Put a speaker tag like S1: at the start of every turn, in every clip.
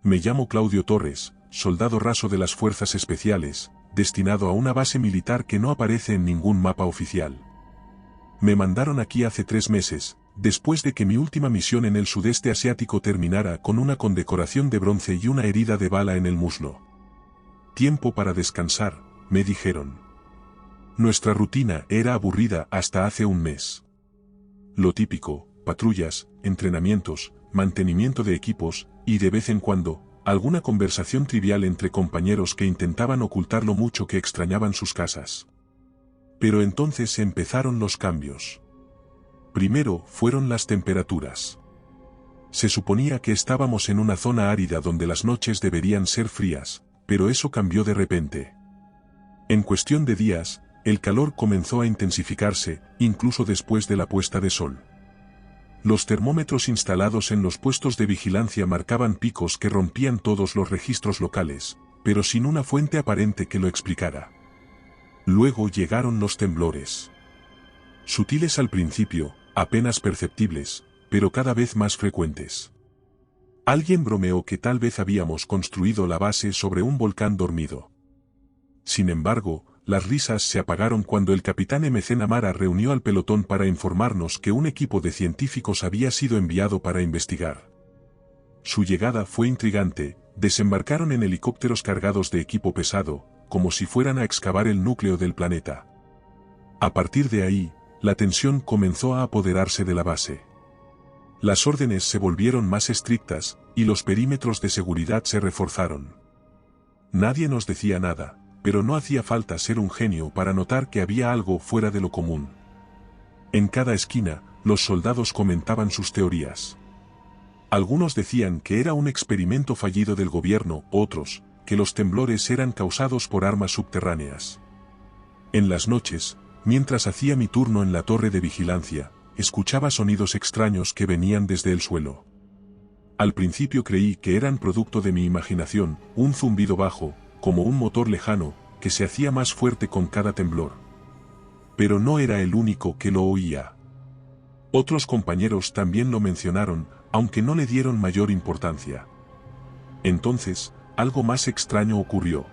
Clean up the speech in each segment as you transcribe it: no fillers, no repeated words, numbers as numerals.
S1: Me llamo Claudio Torres, soldado raso de las Fuerzas Especiales, destinado a una base militar que no aparece en ningún mapa oficial. Me mandaron aquí hace 3 meses, después de que mi última misión en el sudeste asiático terminara con una condecoración de bronce y una herida de bala en el muslo. Tiempo para descansar, me dijeron. Nuestra rutina era aburrida hasta hace un mes. Lo típico, patrullas, entrenamientos, mantenimiento de equipos, y de vez en cuando, alguna conversación trivial entre compañeros que intentaban ocultar lo mucho que extrañaban sus casas. Pero entonces empezaron los cambios. Primero fueron las temperaturas. Se suponía que estábamos en una zona árida donde las noches deberían ser frías, pero eso cambió de repente. En cuestión de días, el calor comenzó a intensificarse, incluso después de la puesta de sol. Los termómetros instalados en los puestos de vigilancia marcaban picos que rompían todos los registros locales, pero sin una fuente aparente que lo explicara. Luego llegaron los temblores. Sutiles al principio, apenas perceptibles, pero cada vez más frecuentes. Alguien bromeó que tal vez habíamos construido la base sobre un volcán dormido. Sin embargo, las risas se apagaron cuando el capitán MC Namara reunió al pelotón para informarnos que un equipo de científicos había sido enviado para investigar. Su llegada fue intrigante, desembarcaron en helicópteros cargados de equipo pesado, como si fueran a excavar el núcleo del planeta. A partir de ahí, la tensión comenzó a apoderarse de la base. Las órdenes se volvieron más estrictas, y los perímetros de seguridad se reforzaron. Nadie nos decía nada, pero no hacía falta ser un genio para notar que había algo fuera de lo común. En cada esquina, los soldados comentaban sus teorías. Algunos decían que era un experimento fallido del gobierno, otros, que los temblores eran causados por armas subterráneas. En las noches, mientras hacía mi turno en la torre de vigilancia, escuchaba sonidos extraños que venían desde el suelo. Al principio creí que eran producto de mi imaginación, un zumbido bajo, como un motor lejano, que se hacía más fuerte con cada temblor. Pero no era el único que lo oía. Otros compañeros también lo mencionaron, aunque no le dieron mayor importancia. Entonces, algo más extraño ocurrió.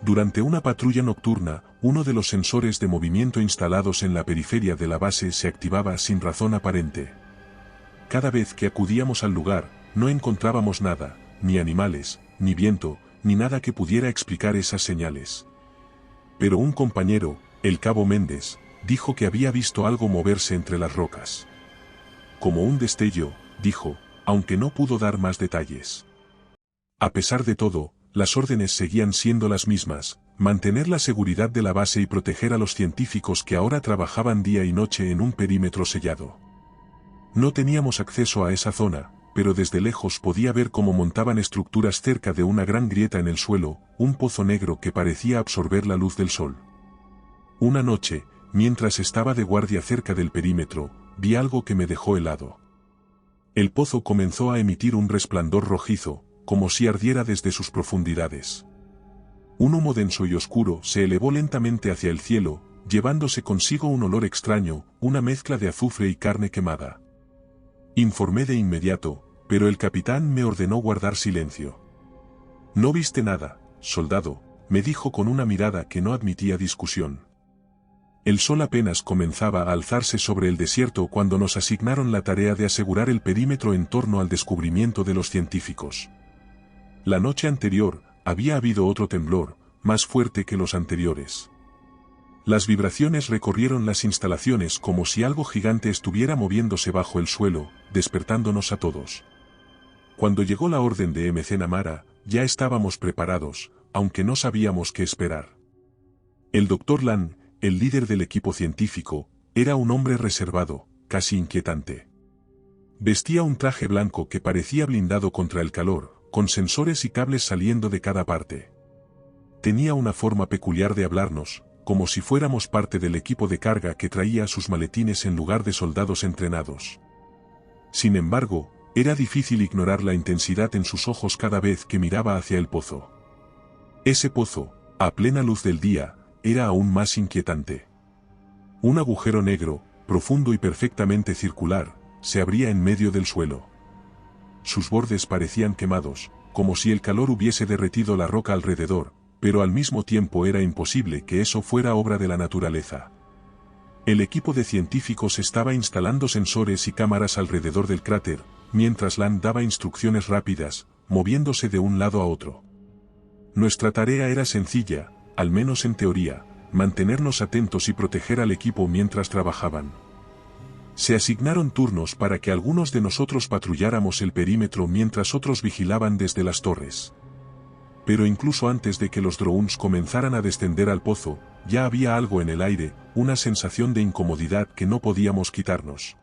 S1: Durante una patrulla nocturna, uno de los sensores de movimiento instalados en la periferia de la base se activaba sin razón aparente. Cada vez que acudíamos al lugar, no encontrábamos nada, ni animales, ni viento, ni nada que pudiera explicar esas señales. Pero un compañero, el cabo Méndez, dijo que había visto algo moverse entre las rocas. Como un destello, dijo, aunque no pudo dar más detalles. A pesar de todo, las órdenes seguían siendo las mismas, mantener la seguridad de la base y proteger a los científicos que ahora trabajaban día y noche en un perímetro sellado. No teníamos acceso a esa zona, pero desde lejos podía ver cómo montaban estructuras cerca de una gran grieta en el suelo, un pozo negro que parecía absorber la luz del sol. Una noche, mientras estaba de guardia cerca del perímetro, vi algo que me dejó helado. El pozo comenzó a emitir un resplandor rojizo, como si ardiera desde sus profundidades. Un humo denso y oscuro se elevó lentamente hacia el cielo, llevándose consigo un olor extraño, una mezcla de azufre y carne quemada. Informé de inmediato, pero el capitán me ordenó guardar silencio. «No viste nada, soldado», me dijo con una mirada que no admitía discusión. El sol apenas comenzaba a alzarse sobre el desierto cuando nos asignaron la tarea de asegurar el perímetro en torno al descubrimiento de los científicos. La noche anterior, había habido otro temblor, más fuerte que los anteriores. Las vibraciones recorrieron las instalaciones como si algo gigante estuviera moviéndose bajo el suelo, despertándonos a todos. Cuando llegó la orden de MC Namara, ya estábamos preparados, aunque no sabíamos qué esperar. El Dr. Lan, el líder del equipo científico, era un hombre reservado, casi inquietante. Vestía un traje blanco que parecía blindado contra el calor, con sensores y cables saliendo de cada parte. Tenía una forma peculiar de hablarnos, como si fuéramos parte del equipo de carga que traía sus maletines en lugar de soldados entrenados. Sin embargo, era difícil ignorar la intensidad en sus ojos cada vez que miraba hacia el pozo. Ese pozo, a plena luz del día, era aún más inquietante. Un agujero negro, profundo y perfectamente circular, se abría en medio del suelo. Sus bordes parecían quemados, como si el calor hubiese derretido la roca alrededor, pero al mismo tiempo era imposible que eso fuera obra de la naturaleza. El equipo de científicos estaba instalando sensores y cámaras alrededor del cráter, mientras Lan daba instrucciones rápidas, moviéndose de un lado a otro. Nuestra tarea era sencilla, al menos en teoría, mantenernos atentos y proteger al equipo mientras trabajaban. Se asignaron turnos para que algunos de nosotros patrulláramos el perímetro mientras otros vigilaban desde las torres. Pero incluso antes de que los drones comenzaran a descender al pozo, ya había algo en el aire, una sensación de incomodidad que no podíamos quitarnos.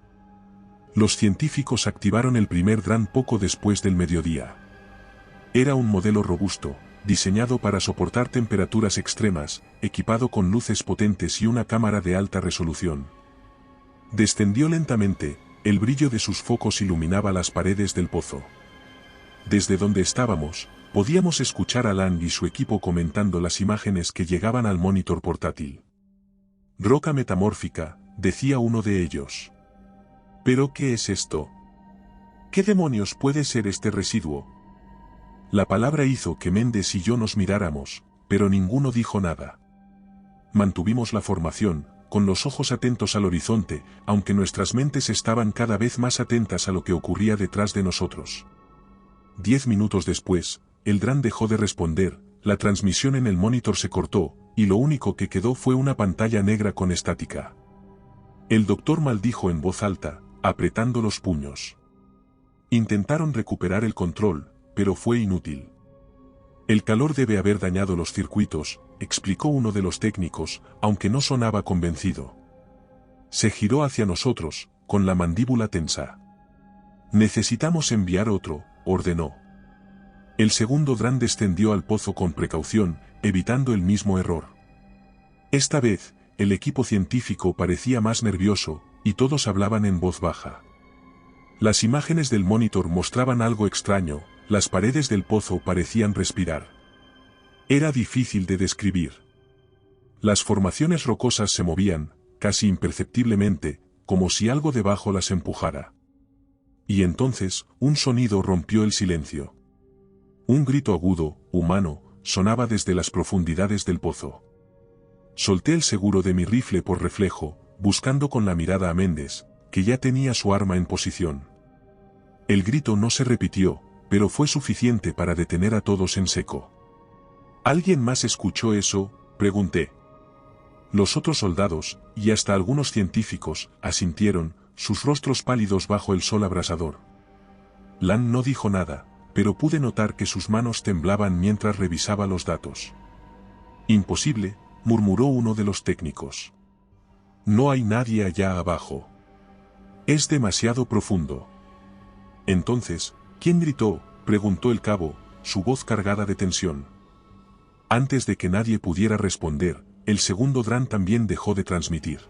S1: Los científicos activaron el primer dron poco después del mediodía. Era un modelo robusto, diseñado para soportar temperaturas extremas, equipado con luces potentes y una cámara de alta resolución. Descendió lentamente, el brillo de sus focos iluminaba las paredes del pozo. Desde donde estábamos, podíamos escuchar a Lang y su equipo comentando las imágenes que llegaban al monitor portátil. Roca metamórfica, decía uno de ellos. ¿Pero qué es esto? ¿Qué demonios puede ser este residuo? La palabra hizo que Méndez y yo nos miráramos, pero ninguno dijo nada. Mantuvimos la formación, con los ojos atentos al horizonte, aunque nuestras mentes estaban cada vez más atentas a lo que ocurría detrás de nosotros. 10 minutos después, el dron dejó de responder, la transmisión en el monitor se cortó, y lo único que quedó fue una pantalla negra con estática. El doctor maldijo en voz alta, apretando los puños. Intentaron recuperar el control, pero fue inútil. El calor debe haber dañado los circuitos, explicó uno de los técnicos, aunque no sonaba convencido. Se giró hacia nosotros, con la mandíbula tensa. Necesitamos enviar otro, ordenó. El segundo dron descendió al pozo con precaución, evitando el mismo error. Esta vez, el equipo científico parecía más nervioso, y todos hablaban en voz baja. Las imágenes del monitor mostraban algo extraño, las paredes del pozo parecían respirar. Era difícil de describir. Las formaciones rocosas se movían, casi imperceptiblemente, como si algo debajo las empujara. Y entonces, un sonido rompió el silencio. Un grito agudo, humano, sonaba desde las profundidades del pozo. Solté el seguro de mi rifle por reflejo, buscando con la mirada a Méndez, que ya tenía su arma en posición. El grito no se repitió, pero fue suficiente para detener a todos en seco. ¿Alguien más escuchó eso?, pregunté. Los otros soldados, y hasta algunos científicos, asintieron, sus rostros pálidos bajo el sol abrasador. Lan no dijo nada, pero pude notar que sus manos temblaban mientras revisaba los datos. Imposible, murmuró uno de los técnicos. No hay nadie allá abajo. Es demasiado profundo. Entonces, ¿quién gritó?, preguntó el cabo, su voz cargada de tensión. Antes de que nadie pudiera responder, el segundo dron también dejó de transmitir.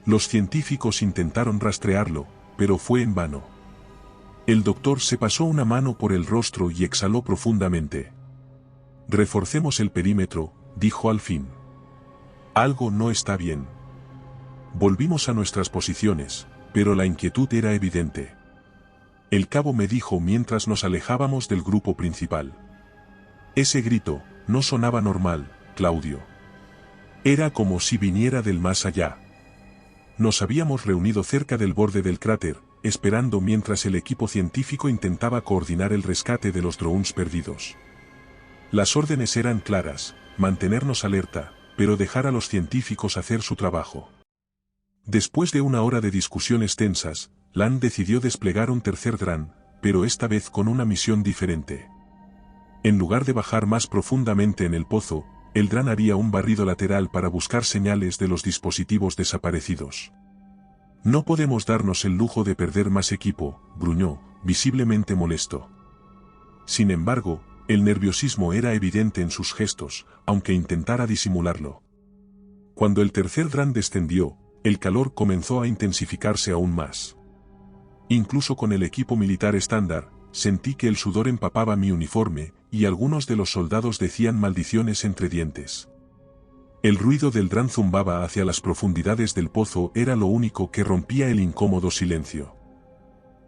S1: Los científicos intentaron rastrearlo, pero fue en vano. El doctor se pasó una mano por el rostro y exhaló profundamente. Reforcemos el perímetro, dijo al fin. Algo no está bien. Volvimos a nuestras posiciones, pero la inquietud era evidente. El cabo me dijo mientras nos alejábamos del grupo principal. Ese grito, no sonaba normal, Claudio. Era como si viniera del más allá. Nos habíamos reunido cerca del borde del cráter, esperando mientras el equipo científico intentaba coordinar el rescate de los drones perdidos. Las órdenes eran claras, mantenernos alerta, pero dejar a los científicos hacer su trabajo. Después de una hora de discusiones tensas, Lan decidió desplegar un tercer dron, pero esta vez con una misión diferente. En lugar de bajar más profundamente en el pozo, el dron haría un barrido lateral para buscar señales de los dispositivos desaparecidos. No podemos darnos el lujo de perder más equipo, gruñó, visiblemente molesto. Sin embargo, el nerviosismo era evidente en sus gestos, aunque intentara disimularlo. Cuando el tercer dron descendió, el calor comenzó a intensificarse aún más. Incluso con el equipo militar estándar, sentí que el sudor empapaba mi uniforme, y algunos de los soldados decían maldiciones entre dientes. El ruido del dron zumbaba hacia las profundidades del pozo era lo único que rompía el incómodo silencio.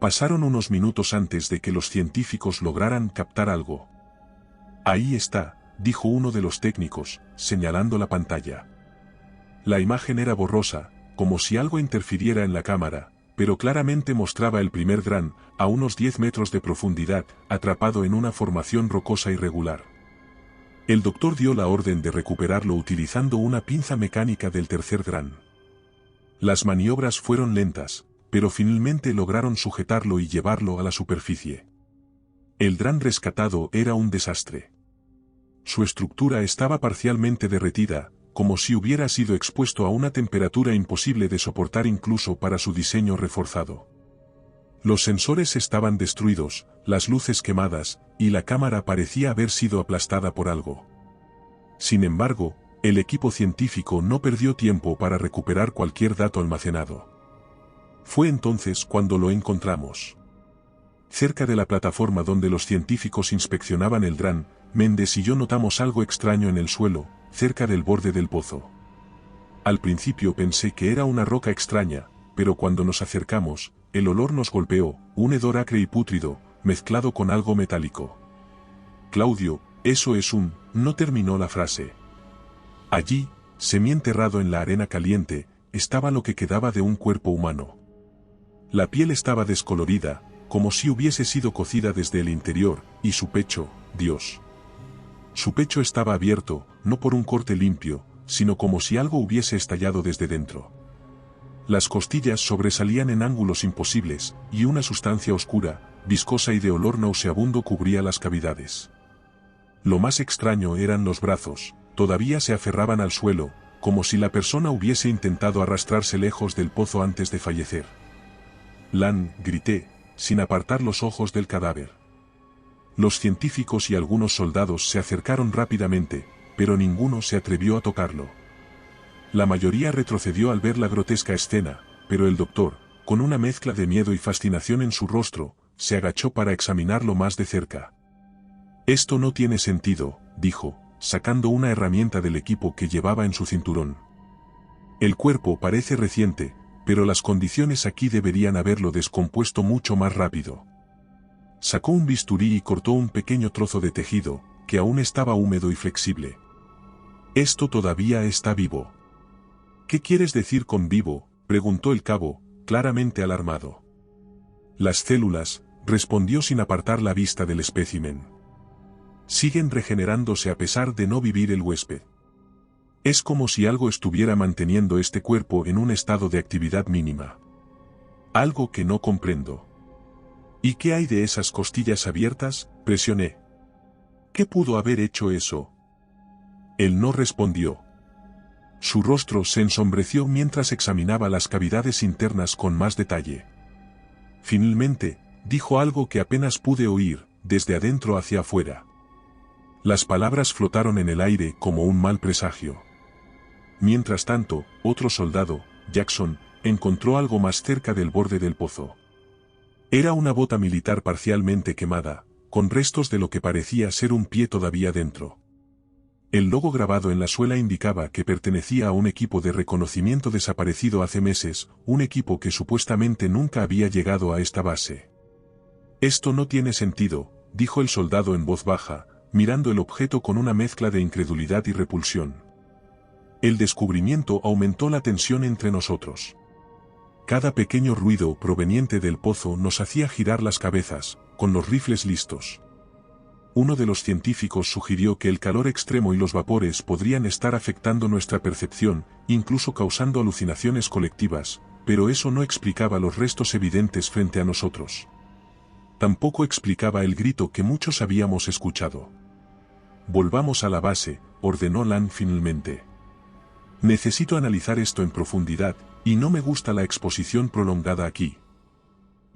S1: Pasaron unos minutos antes de que los científicos lograran captar algo. Ahí está, dijo uno de los técnicos, señalando la pantalla. La imagen era borrosa, como si algo interfiriera en la cámara, pero claramente mostraba el primer Dran, a unos 10 metros de profundidad, atrapado en una formación rocosa irregular. El doctor dio la orden de recuperarlo utilizando una pinza mecánica del tercer Dran. Las maniobras fueron lentas, pero finalmente lograron sujetarlo y llevarlo a la superficie. El Dran rescatado era un desastre. Su estructura estaba parcialmente derretida, como si hubiera sido expuesto a una temperatura imposible de soportar incluso para su diseño reforzado. Los sensores estaban destruidos, las luces quemadas, y la cámara parecía haber sido aplastada por algo. Sin embargo, el equipo científico no perdió tiempo para recuperar cualquier dato almacenado. Fue entonces cuando lo encontramos. Cerca de la plataforma donde los científicos inspeccionaban el Dran, Méndez y yo notamos algo extraño en el suelo, cerca del borde del pozo. Al principio pensé que era una roca extraña, pero cuando nos acercamos, el olor nos golpeó, un hedor acre y pútrido, mezclado con algo metálico. Claudio, eso es un... no terminó la frase. Allí, semienterrado en la arena caliente, estaba lo que quedaba de un cuerpo humano. La piel estaba descolorida, como si hubiese sido cocida desde el interior, y su pecho, Dios. Su pecho estaba abierto, no por un corte limpio, sino como si algo hubiese estallado desde dentro. Las costillas sobresalían en ángulos imposibles, y una sustancia oscura, viscosa y de olor nauseabundo cubría las cavidades. Lo más extraño eran los brazos, todavía se aferraban al suelo, como si la persona hubiese intentado arrastrarse lejos del pozo antes de fallecer. Lan, grité, sin apartar los ojos del cadáver. Los científicos y algunos soldados se acercaron rápidamente, pero ninguno se atrevió a tocarlo. La mayoría retrocedió al ver la grotesca escena, pero el doctor, con una mezcla de miedo y fascinación en su rostro, se agachó para examinarlo más de cerca. Esto no tiene sentido, dijo, sacando una herramienta del equipo que llevaba en su cinturón. El cuerpo parece reciente, pero las condiciones aquí deberían haberlo descompuesto mucho más rápido. Sacó un bisturí y cortó un pequeño trozo de tejido, que aún estaba húmedo y flexible. Esto todavía está vivo. ¿Qué quieres decir con vivo?, preguntó el cabo, claramente alarmado. Las células, respondió sin apartar la vista del espécimen. Siguen regenerándose a pesar de no vivir el huésped. Es como si algo estuviera manteniendo este cuerpo en un estado de actividad mínima. Algo que no comprendo. ¿Y qué hay de esas costillas abiertas?, presioné. ¿Qué pudo haber hecho eso? Él no respondió. Su rostro se ensombreció mientras examinaba las cavidades internas con más detalle. Finalmente, dijo algo que apenas pude oír, desde adentro hacia afuera. Las palabras flotaron en el aire como un mal presagio. Mientras tanto, otro soldado, Jackson, encontró algo más cerca del borde del pozo. Era una bota militar parcialmente quemada, con restos de lo que parecía ser un pie todavía dentro. El logo grabado en la suela indicaba que pertenecía a un equipo de reconocimiento desaparecido hace meses, un equipo que supuestamente nunca había llegado a esta base. Esto no tiene sentido, dijo el soldado en voz baja, mirando el objeto con una mezcla de incredulidad y repulsión. El descubrimiento aumentó la tensión entre nosotros. Cada pequeño ruido proveniente del pozo nos hacía girar las cabezas, con los rifles listos. Uno de los científicos sugirió que el calor extremo y los vapores podrían estar afectando nuestra percepción, incluso causando alucinaciones colectivas, pero eso no explicaba los restos evidentes frente a nosotros. Tampoco explicaba el grito que muchos habíamos escuchado. Volvamos a la base, ordenó Lan finalmente. Necesito analizar esto en profundidad, y no me gusta la exposición prolongada aquí.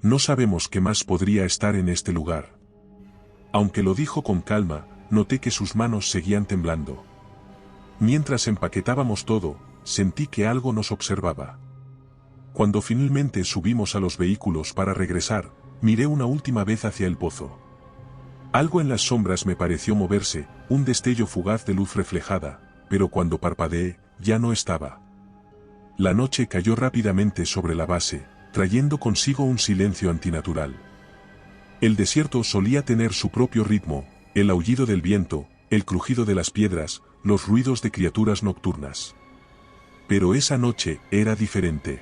S1: No sabemos qué más podría estar en este lugar. Aunque lo dijo con calma, noté que sus manos seguían temblando. Mientras empaquetábamos todo, sentí que algo nos observaba. Cuando finalmente subimos a los vehículos para regresar, miré una última vez hacia el pozo. Algo en las sombras me pareció moverse, un destello fugaz de luz reflejada, pero cuando parpadeé, ya no estaba. La noche cayó rápidamente sobre la base, trayendo consigo un silencio antinatural. El desierto solía tener su propio ritmo, el aullido del viento, el crujido de las piedras, los ruidos de criaturas nocturnas. Pero esa noche era diferente.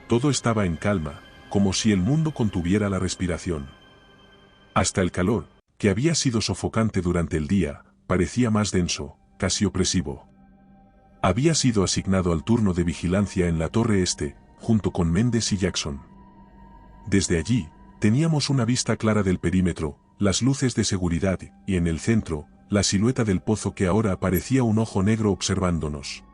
S1: Todo estaba en calma, como si el mundo contuviera la respiración. Hasta el calor, que había sido sofocante durante el día, parecía más denso, casi opresivo. Había sido asignado al turno de vigilancia en la torre este, junto con Mendes y Jackson. Desde allí, teníamos una vista clara del perímetro, las luces de seguridad y, en el centro, la silueta del pozo que ahora parecía un ojo negro observándonos.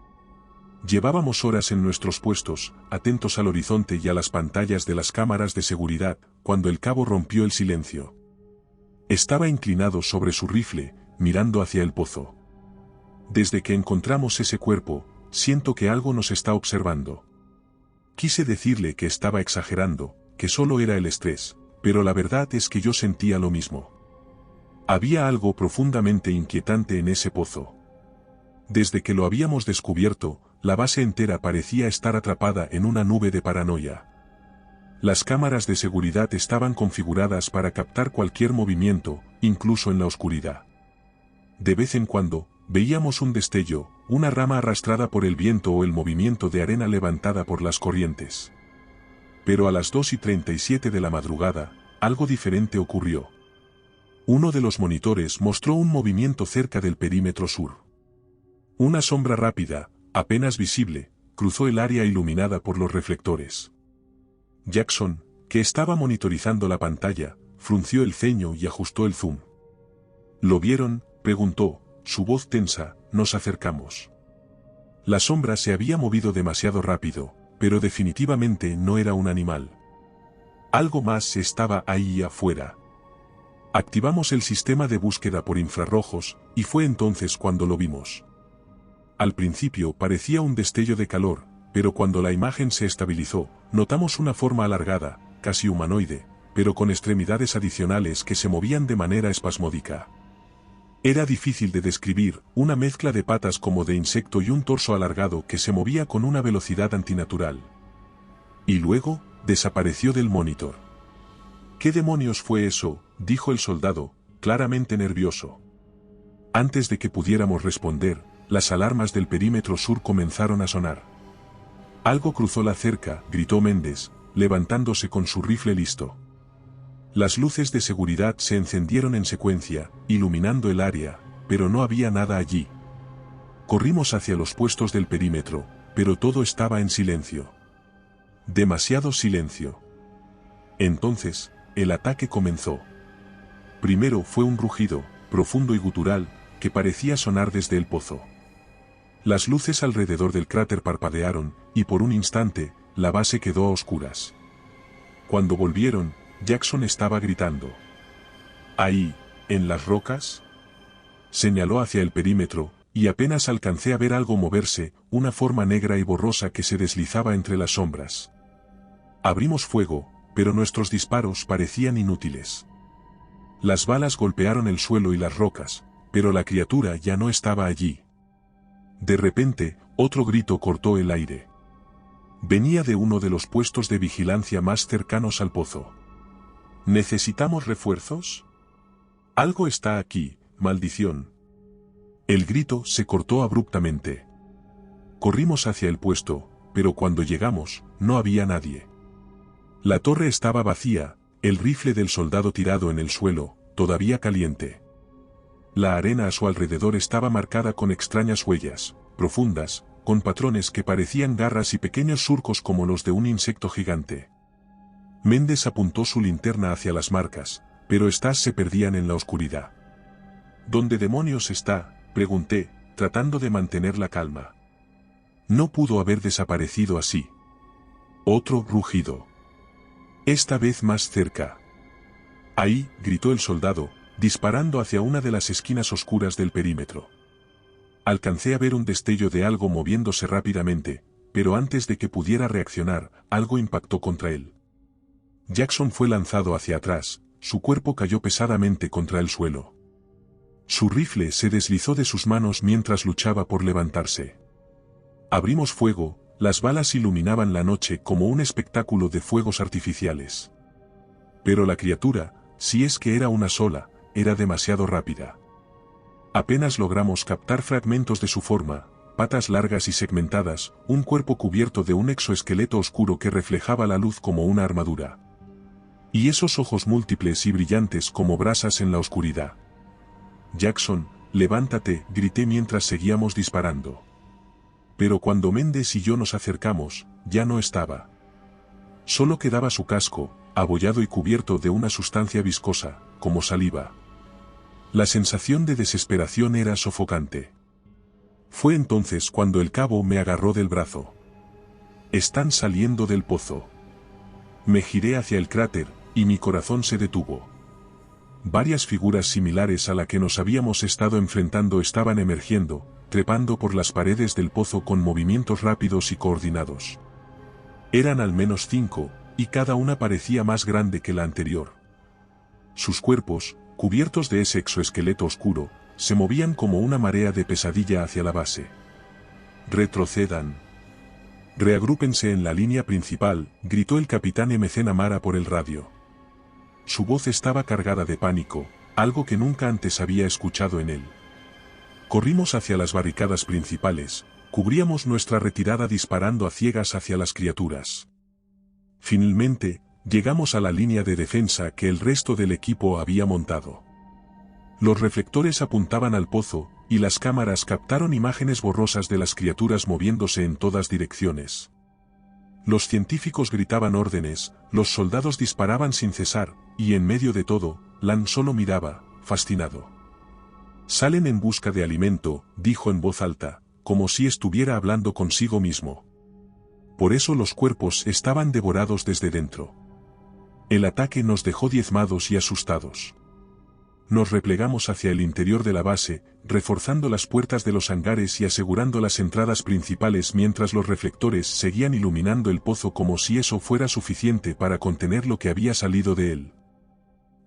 S1: Llevábamos horas en nuestros puestos, atentos al horizonte y a las pantallas de las cámaras de seguridad, cuando el cabo rompió el silencio. Estaba inclinado sobre su rifle, mirando hacia el pozo. Desde que encontramos ese cuerpo, siento que algo nos está observando. Quise decirle que estaba exagerando, que solo era el estrés, pero la verdad es que yo sentía lo mismo. Había algo profundamente inquietante en ese pozo. Desde que lo habíamos descubierto, la base entera parecía estar atrapada en una nube de paranoia. Las cámaras de seguridad estaban configuradas para captar cualquier movimiento, incluso en la oscuridad. De vez en cuando, veíamos un destello, una rama arrastrada por el viento o el movimiento de arena levantada por las corrientes. Pero a las 2:37 de la madrugada, algo diferente ocurrió. Uno de los monitores mostró un movimiento cerca del perímetro sur. Una sombra rápida, apenas visible, cruzó el área iluminada por los reflectores. Jackson, que estaba monitorizando la pantalla, frunció el ceño y ajustó el zoom. ¿Lo vieron?, preguntó, su voz tensa. Nos acercamos. La sombra se había movido demasiado rápido, pero definitivamente no era un animal. Algo más estaba ahí afuera. Activamos el sistema de búsqueda por infrarrojos, y fue entonces cuando lo vimos. Al principio parecía un destello de calor, pero cuando la imagen se estabilizó, notamos una forma alargada, casi humanoide, pero con extremidades adicionales que se movían de manera espasmódica. Era difícil de describir, una mezcla de patas como de insecto y un torso alargado que se movía con una velocidad antinatural. Y luego, desapareció del monitor. ¿Qué demonios fue eso?, dijo el soldado, claramente nervioso. Antes de que pudiéramos responder, las alarmas del perímetro sur comenzaron a sonar. Algo cruzó la cerca, gritó Mendes, levantándose con su rifle listo. Las luces de seguridad se encendieron en secuencia, iluminando el área, pero no había nada allí. Corrimos hacia los puestos del perímetro, pero todo estaba en silencio. Demasiado silencio. Entonces, el ataque comenzó. Primero fue un rugido, profundo y gutural, que parecía sonar desde el pozo. Las luces alrededor del cráter parpadearon, y por un instante, la base quedó a oscuras. Cuando volvieron, Jackson estaba gritando. «Ahí, en las rocas». Señaló hacia el perímetro, y apenas alcancé a ver algo moverse, una forma negra y borrosa que se deslizaba entre las sombras. Abrimos fuego, pero nuestros disparos parecían inútiles. Las balas golpearon el suelo y las rocas, pero la criatura ya no estaba allí. De repente, otro grito cortó el aire. Venía de uno de los puestos de vigilancia más cercanos al pozo. ¿Necesitamos refuerzos? Algo está aquí, maldición. El grito se cortó abruptamente. Corrimos hacia el puesto, pero cuando llegamos, no había nadie. La torre estaba vacía, el rifle del soldado tirado en el suelo, todavía caliente. La arena a su alrededor estaba marcada con extrañas huellas, profundas, con patrones que parecían garras y pequeños surcos como los de un insecto gigante. Mendes apuntó su linterna hacia las marcas, pero éstas se perdían en la oscuridad. ¿Dónde demonios está?, pregunté, tratando de mantener la calma. No pudo haber desaparecido así. Otro rugido. Esta vez más cerca. Ahí, gritó el soldado, disparando hacia una de las esquinas oscuras del perímetro. Alcancé a ver un destello de algo moviéndose rápidamente, pero antes de que pudiera reaccionar, algo impactó contra él. Jackson fue lanzado hacia atrás, su cuerpo cayó pesadamente contra el suelo. Su rifle se deslizó de sus manos mientras luchaba por levantarse. Abrimos fuego, las balas iluminaban la noche como un espectáculo de fuegos artificiales. Pero la criatura, si es que era una sola, era demasiado rápida. Apenas logramos captar fragmentos de su forma, patas largas y segmentadas, un cuerpo cubierto de un exoesqueleto oscuro que reflejaba la luz como una armadura. Y esos ojos múltiples y brillantes como brasas en la oscuridad. «Jackson, levántate», grité mientras seguíamos disparando. Pero cuando Mendes y yo nos acercamos, ya no estaba. Solo quedaba su casco, abollado y cubierto de una sustancia viscosa, como saliva. La sensación de desesperación era sofocante. Fue entonces cuando el cabo me agarró del brazo. «Están saliendo del pozo». Me giré hacia el cráter, y mi corazón se detuvo. Varias figuras similares a la que nos habíamos estado enfrentando estaban emergiendo, trepando por las paredes del pozo con movimientos rápidos y coordinados. Eran al menos 5, y cada una parecía más grande que la anterior. Sus cuerpos, cubiertos de ese exoesqueleto oscuro, se movían como una marea de pesadilla hacia la base. «Retrocedan. Reagrúpense en la línea principal», gritó el capitán McNamara por el radio. Su voz estaba cargada de pánico, algo que nunca antes había escuchado en él. Corrimos hacia las barricadas principales, cubríamos nuestra retirada disparando a ciegas hacia las criaturas. Finalmente, llegamos a la línea de defensa que el resto del equipo había montado. Los reflectores apuntaban al pozo, y las cámaras captaron imágenes borrosas de las criaturas moviéndose en todas direcciones. Los científicos gritaban órdenes, los soldados disparaban sin cesar, y en medio de todo, Lan solo miraba, fascinado. «Salen en busca de alimento», dijo en voz alta, como si estuviera hablando consigo mismo. Por eso los cuerpos estaban devorados desde dentro. El ataque nos dejó diezmados y asustados. Nos replegamos hacia el interior de la base, reforzando las puertas de los hangares y asegurando las entradas principales mientras los reflectores seguían iluminando el pozo como si eso fuera suficiente para contener lo que había salido de él.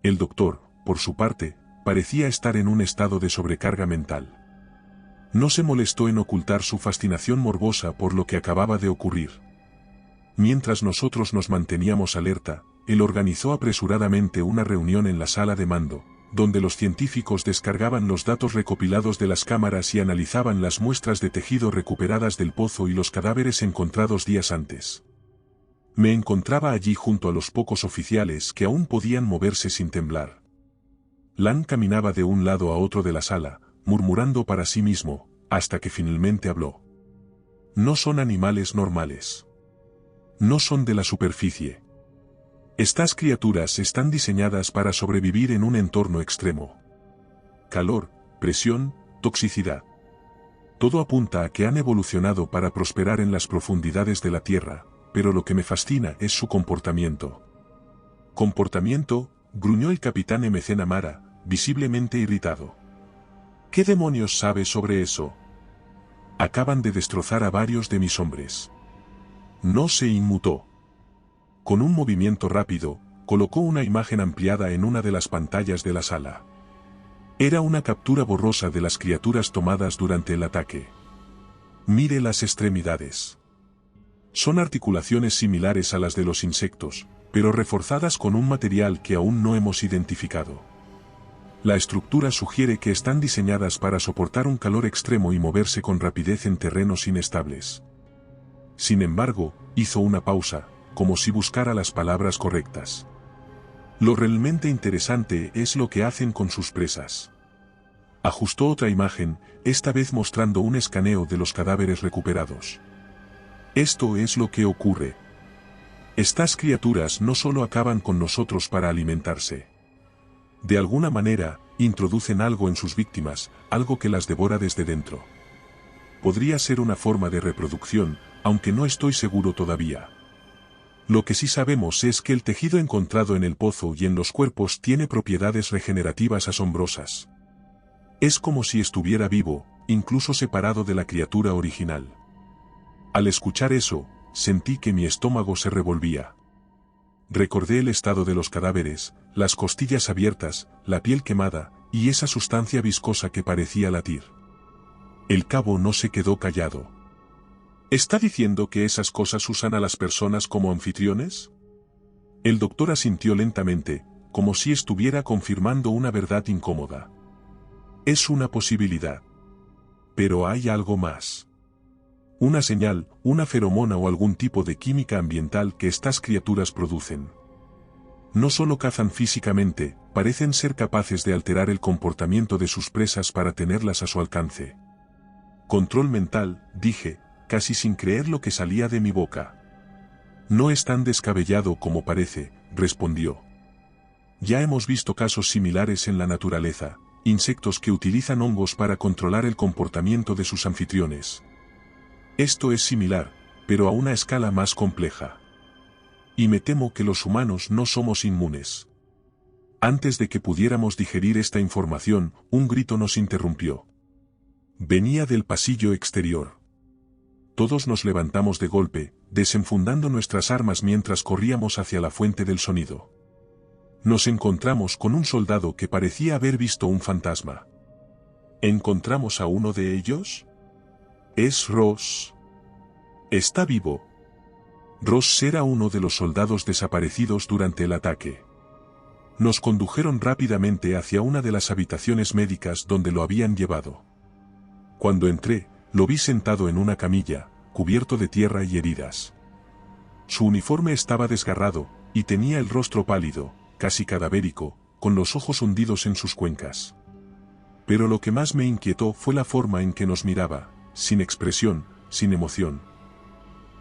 S1: El doctor, por su parte, parecía estar en un estado de sobrecarga mental. No se molestó en ocultar su fascinación morbosa por lo que acababa de ocurrir. Mientras nosotros nos manteníamos alerta, él organizó apresuradamente una reunión en la sala de mando, donde los científicos descargaban los datos recopilados de las cámaras y analizaban las muestras de tejido recuperadas del pozo y los cadáveres encontrados días antes. Me encontraba allí junto a los pocos oficiales que aún podían moverse sin temblar. Lan caminaba de un lado a otro de la sala, murmurando para sí mismo, hasta que finalmente habló. «No son animales normales. No son de la superficie. Estas criaturas están diseñadas para sobrevivir en un entorno extremo. Calor, presión, toxicidad. Todo apunta a que han evolucionado para prosperar en las profundidades de la Tierra, pero lo que me fascina es su comportamiento». «¿Comportamiento?», gruñó el capitán McNamara, visiblemente irritado. «¿Qué demonios sabe sobre eso? Acaban de destrozar a varios de mis hombres». No se inmutó. Con un movimiento rápido, colocó una imagen ampliada en una de las pantallas de la sala. Era una captura borrosa de las criaturas tomadas durante el ataque. «Mire las extremidades. Son articulaciones similares a las de los insectos, pero reforzadas con un material que aún no hemos identificado. La estructura sugiere que están diseñadas para soportar un calor extremo y moverse con rapidez en terrenos inestables». Sin embargo, hizo una pausa, como si buscara las palabras correctas. «Lo realmente interesante es lo que hacen con sus presas». Ajustó otra imagen, esta vez mostrando un escaneo de los cadáveres recuperados. «Esto es lo que ocurre. Estas criaturas no solo acaban con nosotros para alimentarse. De alguna manera, introducen algo en sus víctimas, algo que las devora desde dentro. Podría ser una forma de reproducción, aunque no estoy seguro todavía. Lo que sí sabemos es que el tejido encontrado en el pozo y en los cuerpos tiene propiedades regenerativas asombrosas. Es como si estuviera vivo, incluso separado de la criatura original». Al escuchar eso, sentí que mi estómago se revolvía. Recordé el estado de los cadáveres, las costillas abiertas, la piel quemada, y esa sustancia viscosa que parecía latir. El cabo no se quedó callado. ¿Está diciendo que esas cosas usan a las personas como anfitriones? El doctor asintió lentamente, como si estuviera confirmando una verdad incómoda. Es una posibilidad. Pero hay algo más. Una señal, una feromona o algún tipo de química ambiental que estas criaturas producen. No solo cazan físicamente, parecen ser capaces de alterar el comportamiento de sus presas para tenerlas a su alcance. Control mental, dije, casi sin creer lo que salía de mi boca. No es tan descabellado como parece, respondió. Ya hemos visto casos similares en la naturaleza, insectos que utilizan hongos para controlar el comportamiento de sus anfitriones. Esto es similar, pero a una escala más compleja. Y me temo que los humanos no somos inmunes. Antes de que pudiéramos digerir esta información, un grito nos interrumpió. Venía del pasillo exterior. Todos nos levantamos de golpe, desenfundando nuestras armas mientras corríamos hacia la fuente del sonido. Nos encontramos con un soldado que parecía haber visto un fantasma. ¿Encontramos a uno de ellos? Es Ross. Está vivo. Ross era uno de los soldados desaparecidos durante el ataque. Nos condujeron rápidamente hacia una de las habitaciones médicas donde lo habían llevado. Cuando entré, lo vi sentado en una camilla, cubierto de tierra y heridas. Su uniforme estaba desgarrado, y tenía el rostro pálido, casi cadavérico, con los ojos hundidos en sus cuencas. Pero lo que más me inquietó fue la forma en que nos miraba, sin expresión, sin emoción.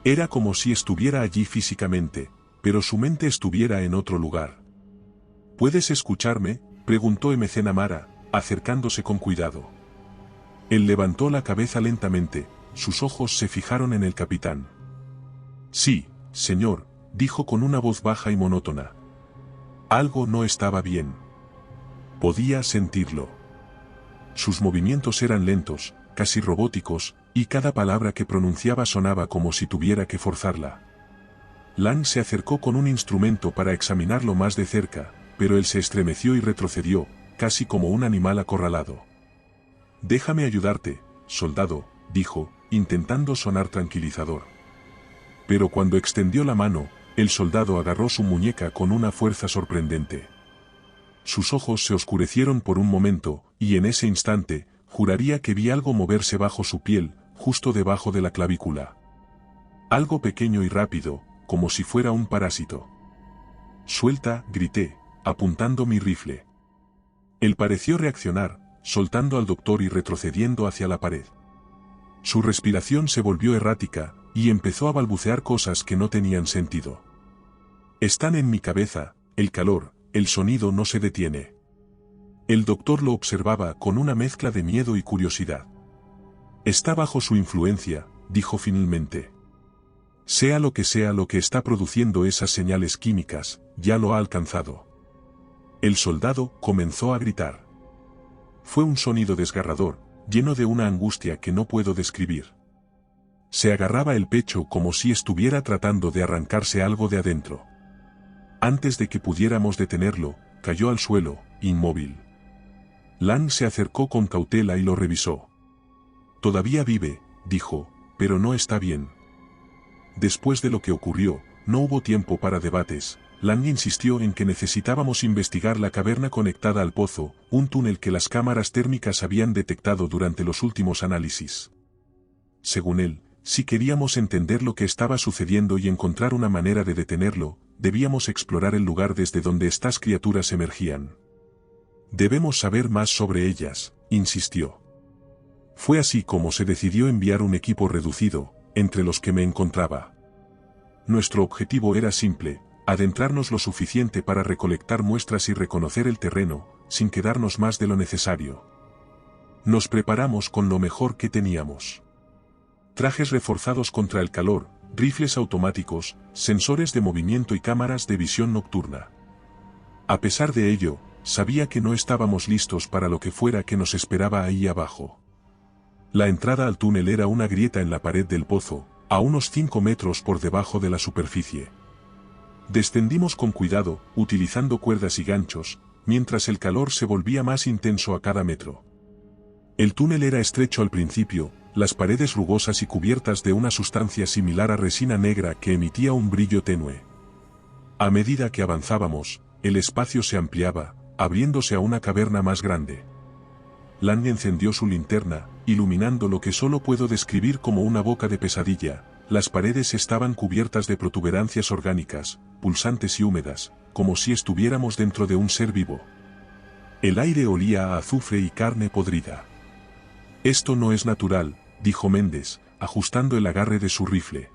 S1: Era como si estuviera allí físicamente, pero su mente estuviera en otro lugar. ¿Puedes escucharme?, preguntó McNamara, acercándose con cuidado. Él levantó la cabeza lentamente, sus ojos se fijaron en el capitán. Sí, señor, dijo con una voz baja y monótona. Algo no estaba bien. Podía sentirlo. Sus movimientos eran lentos, casi robóticos, y cada palabra que pronunciaba sonaba como si tuviera que forzarla. Lang se acercó con un instrumento para examinarlo más de cerca, pero él se estremeció y retrocedió, casi como un animal acorralado. Déjame ayudarte, soldado, dijo, intentando sonar tranquilizador. Pero cuando extendió la mano, el soldado agarró su muñeca con una fuerza sorprendente. Sus ojos se oscurecieron por un momento, y en ese instante, juraría que vi algo moverse bajo su piel, justo debajo de la clavícula. Algo pequeño y rápido, como si fuera un parásito. Suelta, grité, apuntando mi rifle. Él pareció reaccionar, soltando al doctor y retrocediendo hacia la pared. Su respiración se volvió errática, y empezó a balbucear cosas que no tenían sentido. Están en mi cabeza, el calor, el sonido no se detiene. El doctor lo observaba con una mezcla de miedo y curiosidad. Está bajo su influencia, dijo finalmente. Sea lo que está produciendo esas señales químicas, ya lo ha alcanzado. El soldado comenzó a gritar. Fue un sonido desgarrador, lleno de una angustia que no puedo describir. Se agarraba el pecho como si estuviera tratando de arrancarse algo de adentro. Antes de que pudiéramos detenerlo, cayó al suelo, inmóvil. Lang se acercó con cautela y lo revisó. Todavía vive, dijo, pero no está bien. Después de lo que ocurrió, no hubo tiempo para debates. Lang insistió en que necesitábamos investigar la caverna conectada al pozo, un túnel que las cámaras térmicas habían detectado durante los últimos análisis. Según él, si queríamos entender lo que estaba sucediendo y encontrar una manera de detenerlo, debíamos explorar el lugar desde donde estas criaturas emergían. Debemos saber más sobre ellas, insistió. Fue así como se decidió enviar un equipo reducido, entre los que me encontraba. Nuestro objetivo era simple: adentrarnos lo suficiente para recolectar muestras y reconocer el terreno, sin quedarnos más de lo necesario. Nos preparamos con lo mejor que teníamos. Trajes reforzados contra el calor, rifles automáticos, sensores de movimiento y cámaras de visión nocturna. A pesar de ello, sabía que no estábamos listos para lo que fuera que nos esperaba ahí abajo. La entrada al túnel era una grieta en la pared del pozo, a unos 5 metros por debajo de la superficie. Descendimos con cuidado, utilizando cuerdas y ganchos, mientras el calor se volvía más intenso a cada metro. El túnel era estrecho al principio, las paredes rugosas y cubiertas de una sustancia similar a resina negra que emitía un brillo tenue. A medida que avanzábamos, el espacio se ampliaba, abriéndose a una caverna más grande. Lange encendió su linterna, iluminando lo que solo puedo describir como una boca de pesadilla. Las paredes estaban cubiertas de protuberancias orgánicas, pulsantes y húmedas, como si estuviéramos dentro de un ser vivo. El aire olía a azufre y carne podrida. «Esto no es natural», dijo Mendes, ajustando el agarre de su rifle.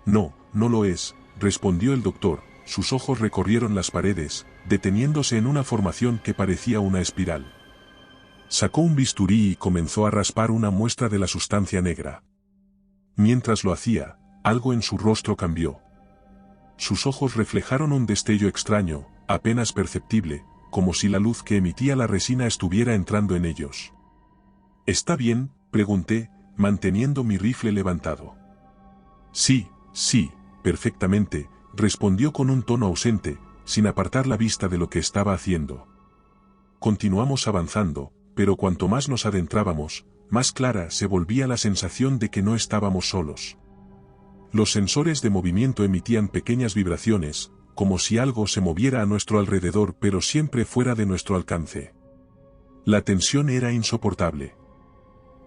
S1: «No, no lo es», respondió el doctor. Sus ojos recorrieron las paredes, deteniéndose en una formación que parecía una espiral. Sacó un bisturí y comenzó a raspar una muestra de la sustancia negra. Mientras lo hacía, algo en su rostro cambió. Sus ojos reflejaron un destello extraño, apenas perceptible, como si la luz que emitía la resina estuviera entrando en ellos. «¿Está bien?», pregunté, manteniendo mi rifle levantado. «Sí, sí, perfectamente», respondió con un tono ausente, sin apartar la vista de lo que estaba haciendo. Continuamos avanzando, pero cuanto más nos adentrábamos, más clara se volvía la sensación de que no estábamos solos. Los sensores de movimiento emitían pequeñas vibraciones, como si algo se moviera a nuestro alrededor pero siempre fuera de nuestro alcance. La tensión era insoportable.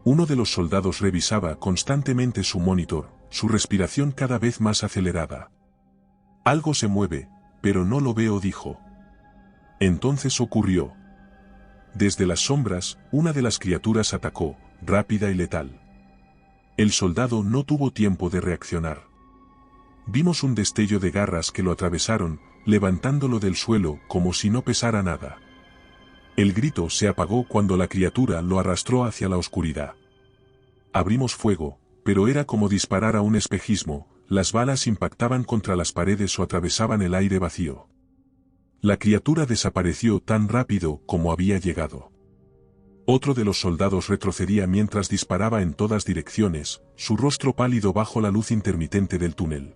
S1: Uno de los soldados revisaba constantemente su monitor, su respiración cada vez más acelerada. «Algo se mueve, pero no lo veo», dijo. Entonces ocurrió. Desde las sombras, una de las criaturas atacó, rápida y letal. El soldado no tuvo tiempo de reaccionar. Vimos un destello de garras que lo atravesaron, levantándolo del suelo como si no pesara nada. El grito se apagó cuando la criatura lo arrastró hacia la oscuridad. Abrimos fuego, pero era como disparar a un espejismo, las balas impactaban contra las paredes o atravesaban el aire vacío. La criatura desapareció tan rápido como había llegado. Otro de los soldados retrocedía mientras disparaba en todas direcciones, su rostro pálido bajo la luz intermitente del túnel.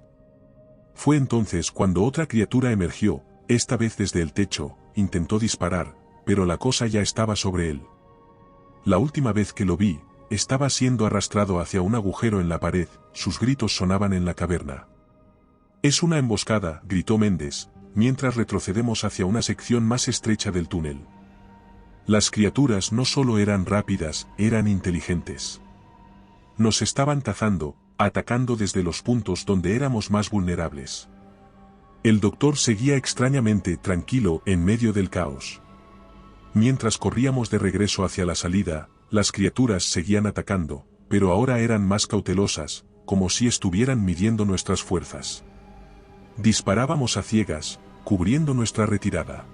S1: Fue entonces cuando otra criatura emergió, esta vez desde el techo, intentó disparar, pero la cosa ya estaba sobre él. La última vez que lo vi, estaba siendo arrastrado hacia un agujero en la pared, sus gritos sonaban en la caverna. «Es una emboscada», gritó Mendes, mientras retrocedemos hacia una sección más estrecha del túnel. Las criaturas no solo eran rápidas, eran inteligentes. Nos estaban cazando, atacando desde los puntos donde éramos más vulnerables. El doctor seguía extrañamente tranquilo en medio del caos. Mientras corríamos de regreso hacia la salida, las criaturas seguían atacando, pero ahora eran más cautelosas, como si estuvieran midiendo nuestras fuerzas. Disparábamos a ciegas, cubriendo nuestra retirada.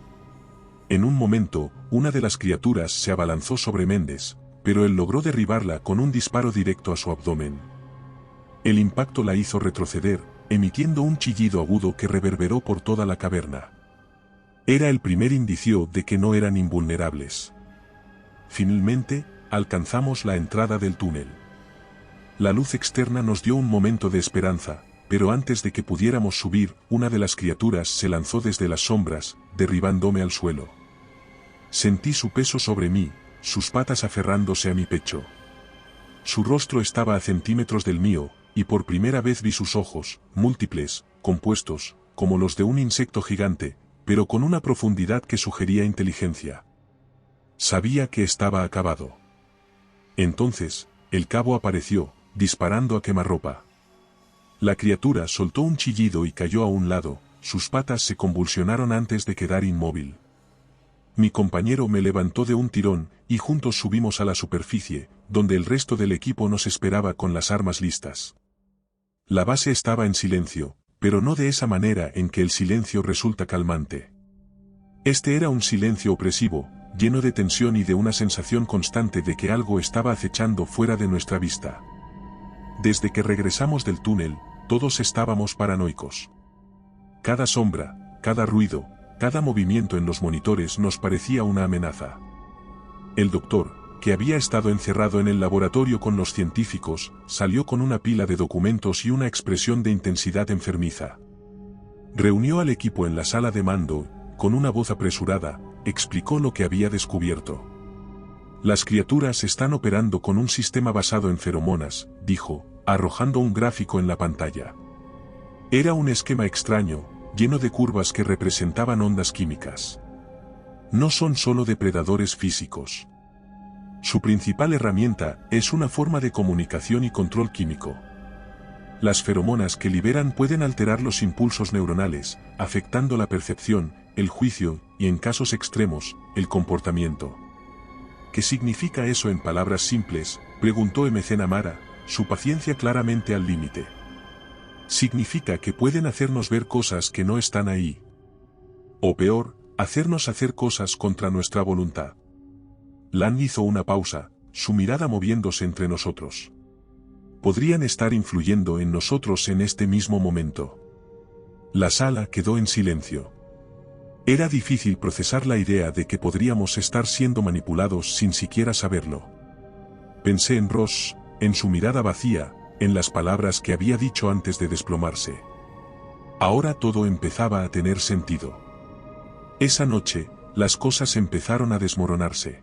S1: En un momento, una de las criaturas se abalanzó sobre Mendes, pero él logró derribarla con un disparo directo a su abdomen. El impacto la hizo retroceder, emitiendo un chillido agudo que reverberó por toda la caverna. Era el primer indicio de que no eran invulnerables. Finalmente, alcanzamos la entrada del túnel. La luz externa nos dio un momento de esperanza, pero antes de que pudiéramos subir, una de las criaturas se lanzó desde las sombras, derribándome al suelo. Sentí su peso sobre mí, sus patas aferrándose a mi pecho. Su rostro estaba a centímetros del mío, y por primera vez vi sus ojos, múltiples, compuestos, como los de un insecto gigante, pero con una profundidad que sugería inteligencia. Sabía que estaba acabado. Entonces, el cabo apareció, disparando a quemarropa. La criatura soltó un chillido y cayó a un lado, sus patas se convulsionaron antes de quedar inmóvil. Mi compañero me levantó de un tirón, y juntos subimos a la superficie, donde el resto del equipo nos esperaba con las armas listas. La base estaba en silencio, pero no de esa manera en que el silencio resulta calmante. Este era un silencio opresivo, lleno de tensión y de una sensación constante de que algo estaba acechando fuera de nuestra vista. Desde que regresamos del túnel, todos estábamos paranoicos. Cada sombra, cada ruido, cada movimiento en los monitores nos parecía una amenaza. El doctor, que había estado encerrado en el laboratorio con los científicos, salió con una pila de documentos y una expresión de intensidad enfermiza. Reunió al equipo en la sala de mando, con una voz apresurada, explicó lo que había descubierto. Las criaturas están operando con un sistema basado en feromonas, dijo, arrojando un gráfico en la pantalla. Era un esquema extraño, lleno de curvas que representaban ondas químicas. No son solo depredadores físicos. Su principal herramienta es una forma de comunicación y control químico. Las feromonas que liberan pueden alterar los impulsos neuronales, afectando la percepción, el juicio y, en casos extremos, el comportamiento. ¿Qué significa eso en palabras simples?, preguntó McNamara, su paciencia claramente al límite. Significa que pueden hacernos ver cosas que no están ahí. O peor, hacernos hacer cosas contra nuestra voluntad. Lan hizo una pausa, su mirada moviéndose entre nosotros. Podrían estar influyendo en nosotros en este mismo momento. La sala quedó en silencio. Era difícil procesar la idea de que podríamos estar siendo manipulados sin siquiera saberlo. Pensé en Ross, en su mirada vacía, en las palabras que había dicho antes de desplomarse. Ahora todo empezaba a tener sentido. Esa noche, las cosas empezaron a desmoronarse.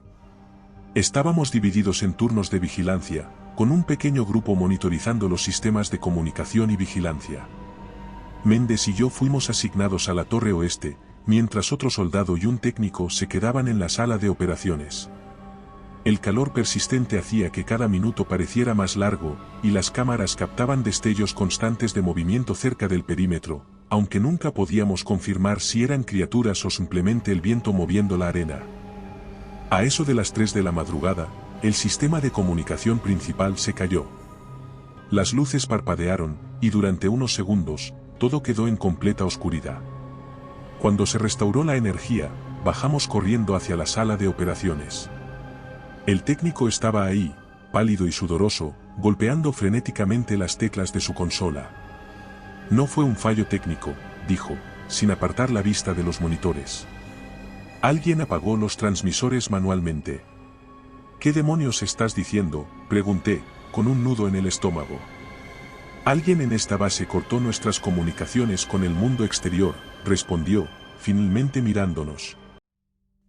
S1: Estábamos divididos en turnos de vigilancia, con un pequeño grupo monitorizando los sistemas de comunicación y vigilancia. Méndez y yo fuimos asignados a la torre oeste, mientras otro soldado y un técnico se quedaban en la sala de operaciones. El calor persistente hacía que cada minuto pareciera más largo, y las cámaras captaban destellos constantes de movimiento cerca del perímetro, aunque nunca podíamos confirmar si eran criaturas o simplemente el viento moviendo la arena. A eso de las 3 de la madrugada, el sistema de comunicación principal se cayó. Las luces parpadearon, y durante unos segundos, todo quedó en completa oscuridad. Cuando se restauró la energía, bajamos corriendo hacia la sala de operaciones. El técnico estaba ahí, pálido y sudoroso, golpeando frenéticamente las teclas de su consola. No fue un fallo técnico, dijo, sin apartar la vista de los monitores. Alguien apagó los transmisores manualmente. ¿Qué demonios estás diciendo?, pregunté, con un nudo en el estómago. Alguien en esta base cortó nuestras comunicaciones con el mundo exterior, respondió, finalmente mirándonos.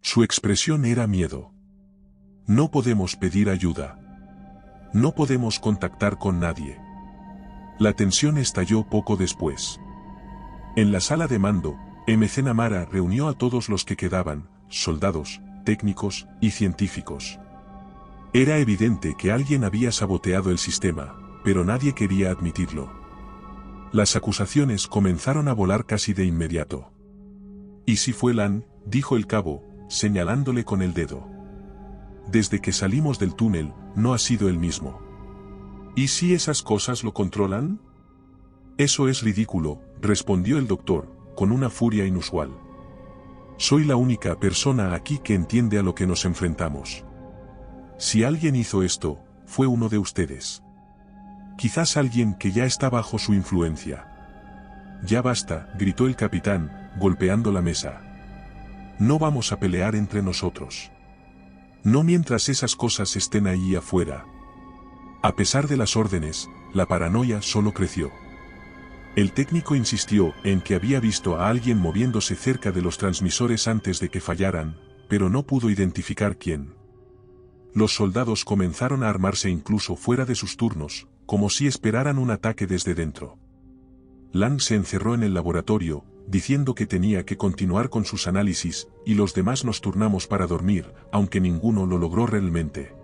S1: Su expresión era miedo. No podemos pedir ayuda. No podemos contactar con nadie. La tensión estalló poco después. En la sala de mando, McNamara reunió a todos los que quedaban, soldados, técnicos y científicos. Era evidente que alguien había saboteado el sistema, pero nadie quería admitirlo. Las acusaciones comenzaron a volar casi de inmediato. ¿Y si fue Lan?, dijo el cabo, señalándole con el dedo. Desde que salimos del túnel, no ha sido el mismo. ¿Y si esas cosas lo controlan? Eso es ridículo, respondió el doctor, con una furia inusual. Soy la única persona aquí que entiende a lo que nos enfrentamos. Si alguien hizo esto, fue uno de ustedes. Quizás alguien que ya está bajo su influencia. Ya basta, gritó el capitán, golpeando la mesa. No vamos a pelear entre nosotros. No mientras esas cosas estén ahí afuera. A pesar de las órdenes, la paranoia solo creció. El técnico insistió en que había visto a alguien moviéndose cerca de los transmisores antes de que fallaran, pero no pudo identificar quién. Los soldados comenzaron a armarse incluso fuera de sus turnos, como si esperaran un ataque desde dentro. Lang se encerró en el laboratorio, diciendo que tenía que continuar con sus análisis, y los demás nos turnamos para dormir, aunque ninguno lo logró realmente.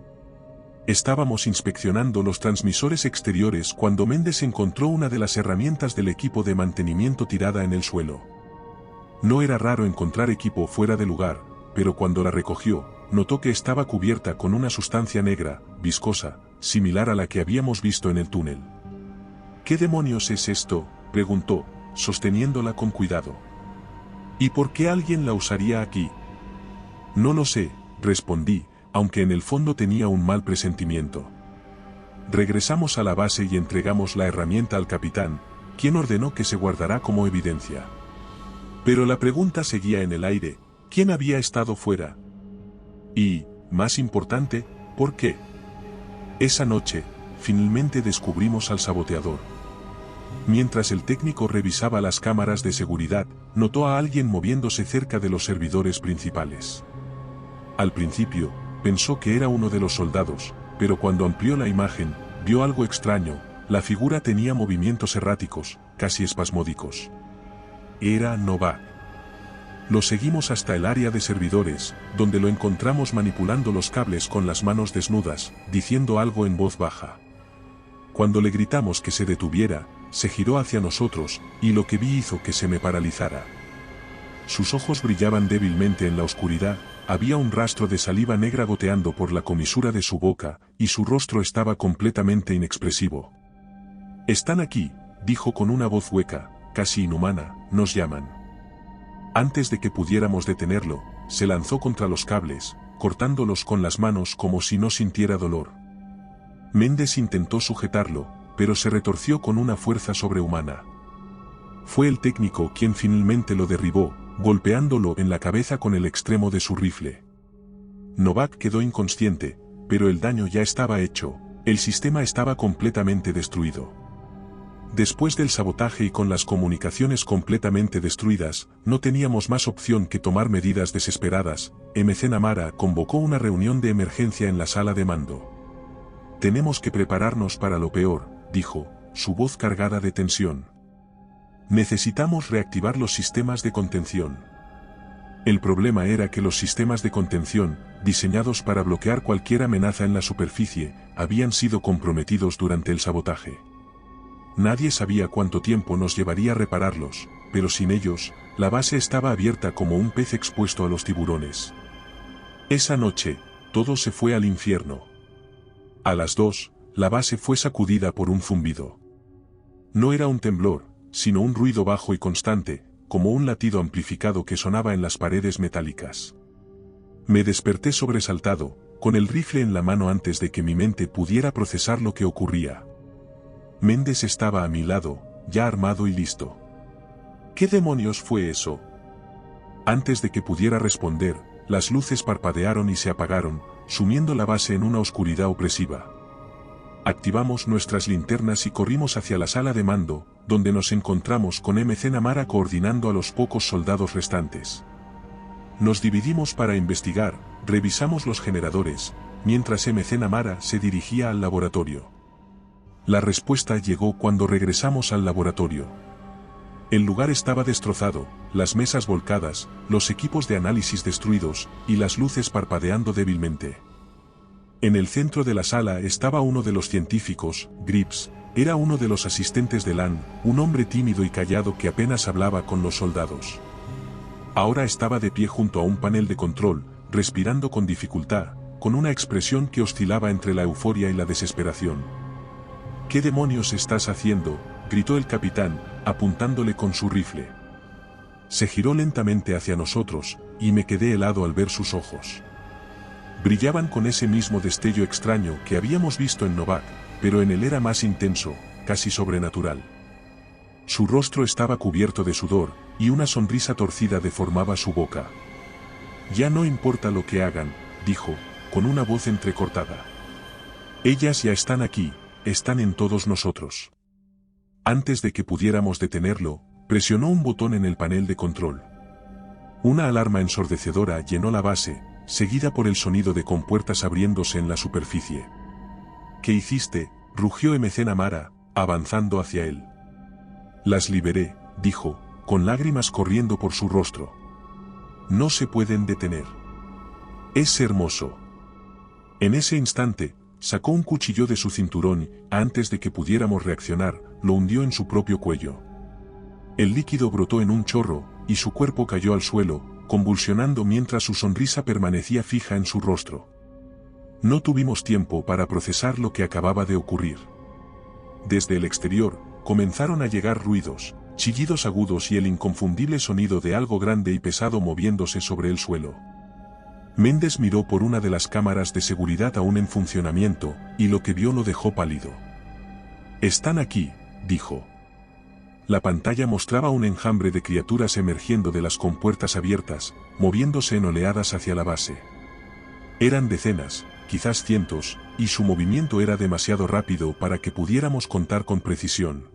S1: Estábamos inspeccionando los transmisores exteriores cuando Méndez encontró una de las herramientas del equipo de mantenimiento tirada en el suelo. No era raro encontrar equipo fuera de lugar, pero cuando la recogió, notó que estaba cubierta con una sustancia negra, viscosa, similar a la que habíamos visto en el túnel. ¿Qué demonios es esto?, preguntó, sosteniéndola con cuidado. ¿Y por qué alguien la usaría aquí? No lo sé, respondí, aunque en el fondo tenía un mal presentimiento. Regresamos a la base y entregamos la herramienta al capitán, quien ordenó que se guardara como evidencia. Pero la pregunta seguía en el aire: ¿quién había estado fuera? Y, más importante, ¿por qué? Esa noche, finalmente descubrimos al saboteador. Mientras el técnico revisaba las cámaras de seguridad, notó a alguien moviéndose cerca de los servidores principales. Al principio, pensó que era uno de los soldados, pero cuando amplió la imagen, vio algo extraño. La figura tenía movimientos erráticos, casi espasmódicos. Era Novak. Lo seguimos hasta el área de servidores, donde lo encontramos manipulando los cables con las manos desnudas, diciendo algo en voz baja. Cuando le gritamos que se detuviera, se giró hacia nosotros, y lo que vi hizo que se me paralizara. Sus ojos brillaban débilmente en la oscuridad, había un rastro de saliva negra goteando por la comisura de su boca, y su rostro estaba completamente inexpresivo. «Están aquí», dijo con una voz hueca, casi inhumana, «nos llaman». Antes de que pudiéramos detenerlo, se lanzó contra los cables, cortándolos con las manos como si no sintiera dolor. Méndez intentó sujetarlo, pero se retorció con una fuerza sobrehumana. Fue el técnico quien finalmente lo derribó, golpeándolo en la cabeza con el extremo de su rifle. Novak quedó inconsciente, pero el daño ya estaba hecho, el sistema estaba completamente destruido. Después del sabotaje y con las comunicaciones completamente destruidas, no teníamos más opción que tomar medidas desesperadas. MC Namara convocó una reunión de emergencia en la sala de mando. «Tenemos que prepararnos para lo peor», dijo, su voz cargada de tensión. «Necesitamos reactivar los sistemas de contención». El problema era que los sistemas de contención, diseñados para bloquear cualquier amenaza en la superficie, habían sido comprometidos durante el sabotaje. Nadie sabía cuánto tiempo nos llevaría repararlos, pero sin ellos, la base estaba abierta como un pez expuesto a los tiburones. Esa noche, todo se fue al infierno. A las 2, la base fue sacudida por un zumbido. No era un temblor, sino un ruido bajo y constante, como un latido amplificado que sonaba en las paredes metálicas. Me desperté sobresaltado, con el rifle en la mano antes de que mi mente pudiera procesar lo que ocurría. Méndez estaba a mi lado, ya armado y listo. ¿Qué demonios fue eso? Antes de que pudiera responder, las luces parpadearon y se apagaron, sumiendo la base en una oscuridad opresiva. Activamos nuestras linternas y corrimos hacia la sala de mando, donde nos encontramos con MC Namara coordinando a los pocos soldados restantes. Nos dividimos para investigar, revisamos los generadores, mientras MC Namara se dirigía al laboratorio. La respuesta llegó cuando regresamos al laboratorio. El lugar estaba destrozado, las mesas volcadas, los equipos de análisis destruidos, y las luces parpadeando débilmente. En el centro de la sala estaba uno de los científicos, Grips, era uno de los asistentes de Lan, un hombre tímido y callado que apenas hablaba con los soldados. Ahora estaba de pie junto a un panel de control, respirando con dificultad, con una expresión que oscilaba entre la euforia y la desesperación. «¿Qué demonios estás haciendo?», gritó el capitán, apuntándole con su rifle. Se giró lentamente hacia nosotros, y me quedé helado al ver sus ojos. Brillaban con ese mismo destello extraño que habíamos visto en Novak, pero en él era más intenso, casi sobrenatural. Su rostro estaba cubierto de sudor, y una sonrisa torcida deformaba su boca. «Ya no importa lo que hagan», dijo, con una voz entrecortada. «Ellas ya están aquí, están en todos nosotros». Antes de que pudiéramos detenerlo, presionó un botón en el panel de control. Una alarma ensordecedora llenó la base, seguida por el sonido de compuertas abriéndose en la superficie. «¿Qué hiciste?», rugió MC Namara, avanzando hacia él. «Las liberé», dijo, con lágrimas corriendo por su rostro. «No se pueden detener. Es hermoso». En ese instante, sacó un cuchillo de su cinturón y, antes de que pudiéramos reaccionar, lo hundió en su propio cuello. El líquido brotó en un chorro, y su cuerpo cayó al suelo, convulsionando mientras su sonrisa permanecía fija en su rostro. No tuvimos tiempo para procesar lo que acababa de ocurrir. Desde el exterior, comenzaron a llegar ruidos, chillidos agudos y el inconfundible sonido de algo grande y pesado moviéndose sobre el suelo. Méndez miró por una de las cámaras de seguridad aún en funcionamiento, y lo que vio lo dejó pálido. «Están aquí», dijo. La pantalla mostraba un enjambre de criaturas emergiendo de las compuertas abiertas, moviéndose en oleadas hacia la base. Eran decenas, quizás cientos, y su movimiento era demasiado rápido para que pudiéramos contar con precisión.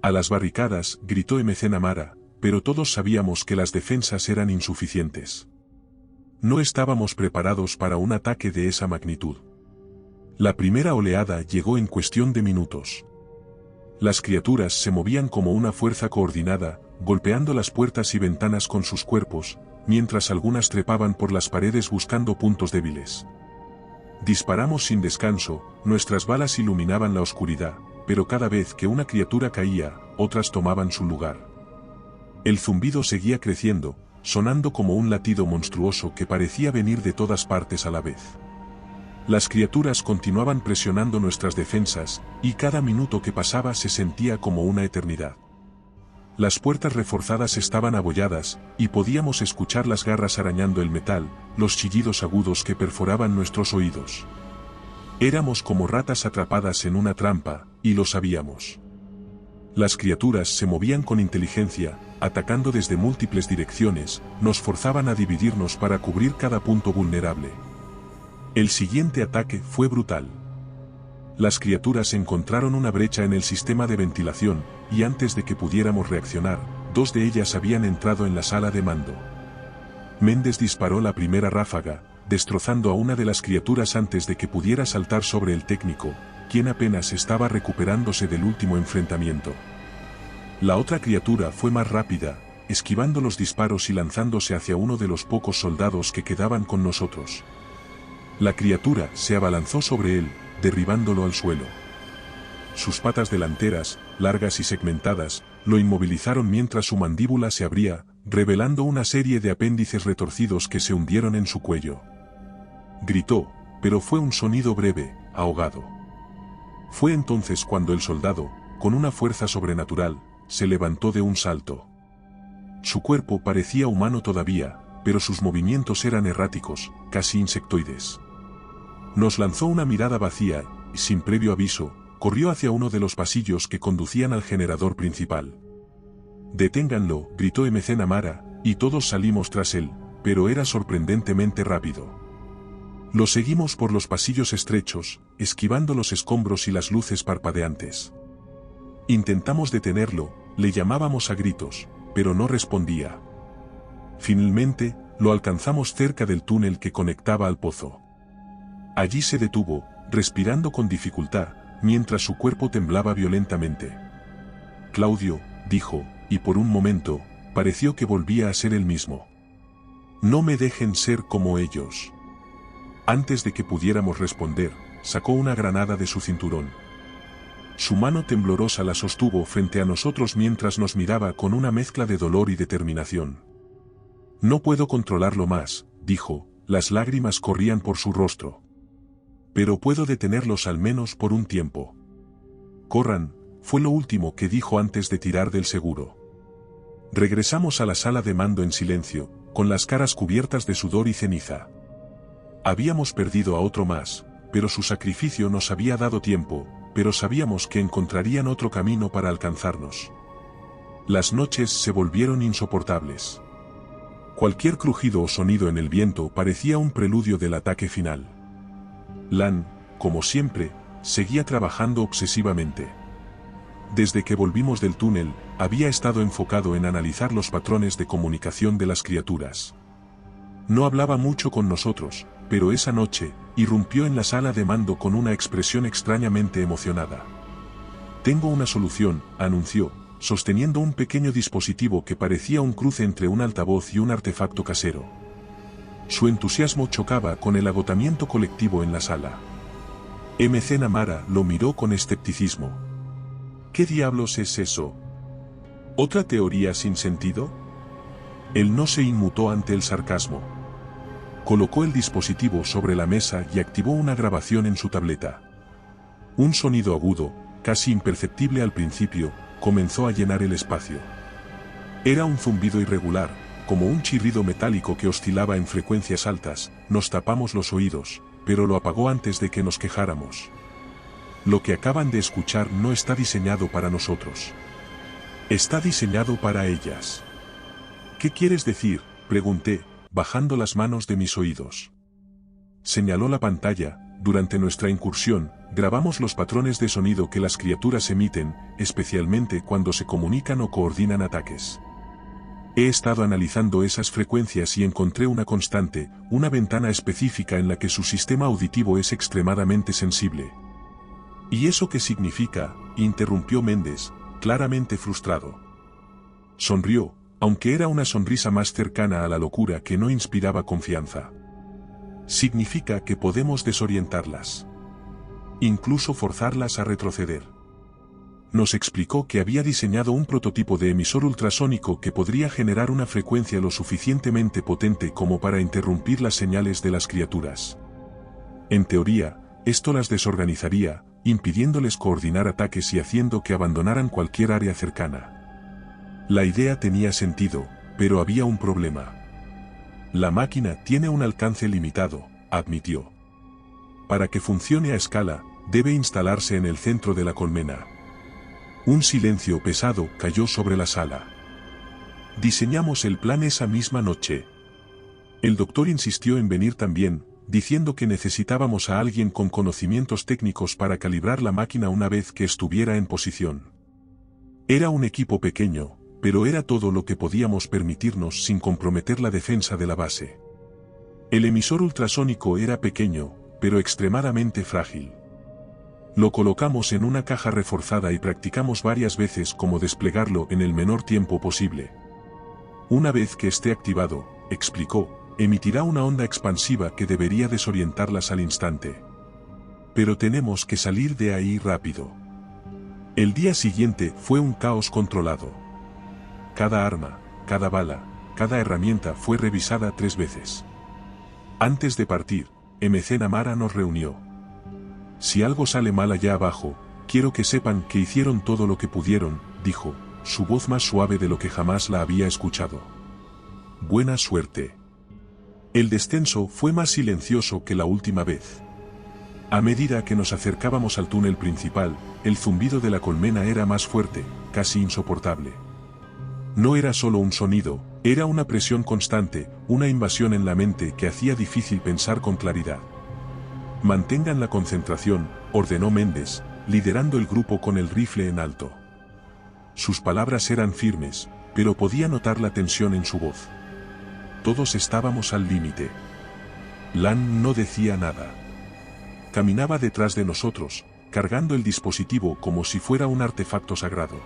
S1: «A las barricadas», gritó MC Namara, pero todos sabíamos que las defensas eran insuficientes. No estábamos preparados para un ataque de esa magnitud. La primera oleada llegó en cuestión de minutos. Las criaturas se movían como una fuerza coordinada, golpeando las puertas y ventanas con sus cuerpos, mientras algunas trepaban por las paredes buscando puntos débiles. Disparamos sin descanso, nuestras balas iluminaban la oscuridad, pero cada vez que una criatura caía, otras tomaban su lugar. El zumbido seguía creciendo, sonando como un latido monstruoso que parecía venir de todas partes a la vez. Las criaturas continuaban presionando nuestras defensas, y cada minuto que pasaba se sentía como una eternidad. Las puertas reforzadas estaban abolladas, y podíamos escuchar las garras arañando el metal, los chillidos agudos que perforaban nuestros oídos. Éramos como ratas atrapadas en una trampa, y lo sabíamos. Las criaturas se movían con inteligencia, atacando desde múltiples direcciones, nos forzaban a dividirnos para cubrir cada punto vulnerable. El siguiente ataque fue brutal. Las criaturas encontraron una brecha en el sistema de ventilación, y antes de que pudiéramos reaccionar, 2 de ellas habían entrado en la sala de mando. Méndez disparó la primera ráfaga, destrozando a una de las criaturas antes de que pudiera saltar sobre el técnico, quien apenas estaba recuperándose del último enfrentamiento. La otra criatura fue más rápida, esquivando los disparos y lanzándose hacia uno de los pocos soldados que quedaban con nosotros. La criatura se abalanzó sobre él, derribándolo al suelo. Sus patas delanteras, largas y segmentadas, lo inmovilizaron mientras su mandíbula se abría, revelando una serie de apéndices retorcidos que se hundieron en su cuello. Gritó, pero fue un sonido breve, ahogado. Fue entonces cuando el soldado, con una fuerza sobrenatural, se levantó de un salto. Su cuerpo parecía humano todavía, pero sus movimientos eran erráticos, casi insectoides. Nos lanzó una mirada vacía, y sin previo aviso, corrió hacia uno de los pasillos que conducían al generador principal. «Deténganlo», gritó MC Namara, y todos salimos tras él, pero era sorprendentemente rápido. Lo seguimos por los pasillos estrechos, esquivando los escombros y las luces parpadeantes. Intentamos detenerlo, le llamábamos a gritos, pero no respondía. Finalmente, lo alcanzamos cerca del túnel que conectaba al pozo. Allí se detuvo, respirando con dificultad, mientras su cuerpo temblaba violentamente. «Claudio», dijo, y por un momento, pareció que volvía a ser el mismo. «No me dejen ser como ellos». Antes de que pudiéramos responder, sacó una granada de su cinturón. Su mano temblorosa la sostuvo frente a nosotros mientras nos miraba con una mezcla de dolor y determinación. «No puedo controlarlo más», dijo, las lágrimas corrían por su rostro. «Pero puedo detenerlos al menos por un tiempo». «Corran», fue lo último que dijo antes de tirar del seguro. Regresamos a la sala de mando en silencio, con las caras cubiertas de sudor y ceniza. Habíamos perdido a otro más, pero su sacrificio nos había dado tiempo, pero sabíamos que encontrarían otro camino para alcanzarnos. Las noches se volvieron insoportables. Cualquier crujido o sonido en el viento parecía un preludio del ataque final. Lan, como siempre, seguía trabajando obsesivamente. Desde que volvimos del túnel, había estado enfocado en analizar los patrones de comunicación de las criaturas. No hablaba mucho con nosotros, pero esa noche, irrumpió en la sala de mando con una expresión extrañamente emocionada. «Tengo una solución», anunció, sosteniendo un pequeño dispositivo que parecía un cruce entre un altavoz y un artefacto casero. Su entusiasmo chocaba con el agotamiento colectivo en la sala. MC Namara lo miró con escepticismo. «¿Qué diablos es eso? ¿Otra teoría sin sentido?» Él no se inmutó ante el sarcasmo. Colocó el dispositivo sobre la mesa y activó una grabación en su tableta. Un sonido agudo, casi imperceptible al principio, comenzó a llenar el espacio. Era un zumbido irregular, como un chirrido metálico que oscilaba en frecuencias altas. Nos tapamos los oídos, pero lo apagó antes de que nos quejáramos. «Lo que acaban de escuchar no está diseñado para nosotros. Está diseñado para ellas». «¿Qué quieres decir?», pregunté, bajando las manos de mis oídos. Señaló la pantalla. «Durante nuestra incursión, grabamos los patrones de sonido que las criaturas emiten, especialmente cuando se comunican o coordinan ataques. He estado analizando esas frecuencias y encontré una constante, una ventana específica en la que su sistema auditivo es extremadamente sensible. ¿Y eso qué significa?, interrumpió Méndez, claramente frustrado. Sonrió, aunque era una sonrisa más cercana a la locura que no inspiraba confianza. Significa que podemos desorientarlas. Incluso forzarlas a retroceder. Nos explicó que había diseñado un prototipo de emisor ultrasónico que podría generar una frecuencia lo suficientemente potente como para interrumpir las señales de las criaturas. En teoría, esto las desorganizaría, impidiéndoles coordinar ataques y haciendo que abandonaran cualquier área cercana. La idea tenía sentido, pero había un problema. La máquina tiene un alcance limitado, admitió. Para que funcione a escala, debe instalarse en el centro de la colmena. Un silencio pesado cayó sobre la sala. Diseñamos el plan esa misma noche. El doctor insistió en venir también, diciendo que necesitábamos a alguien con conocimientos técnicos para calibrar la máquina una vez que estuviera en posición. Era un equipo pequeño, pero era todo lo que podíamos permitirnos sin comprometer la defensa de la base. El emisor ultrasónico era pequeño, pero extremadamente frágil. Lo colocamos en una caja reforzada y practicamos varias veces cómo desplegarlo en el menor tiempo posible. Una vez que esté activado, explicó, emitirá una onda expansiva que debería desorientarlas al instante. Pero tenemos que salir de ahí rápido. El día siguiente fue un caos controlado. Cada arma, cada bala, cada herramienta fue revisada 3 veces. Antes de partir, MC Namara nos reunió. Si algo sale mal allá abajo, quiero que sepan que hicieron todo lo que pudieron, dijo, su voz más suave de lo que jamás la había escuchado. Buena suerte. El descenso fue más silencioso que la última vez. A medida que nos acercábamos al túnel principal, el zumbido de la colmena era más fuerte, casi insoportable. No era solo un sonido, era una presión constante, una invasión en la mente que hacía difícil pensar con claridad. Mantengan la concentración, ordenó Méndez, liderando el grupo con el rifle en alto. Sus palabras eran firmes, pero podía notar la tensión en su voz. Todos estábamos al límite. Lan no decía nada. Caminaba detrás de nosotros, cargando el dispositivo como si fuera un artefacto sagrado.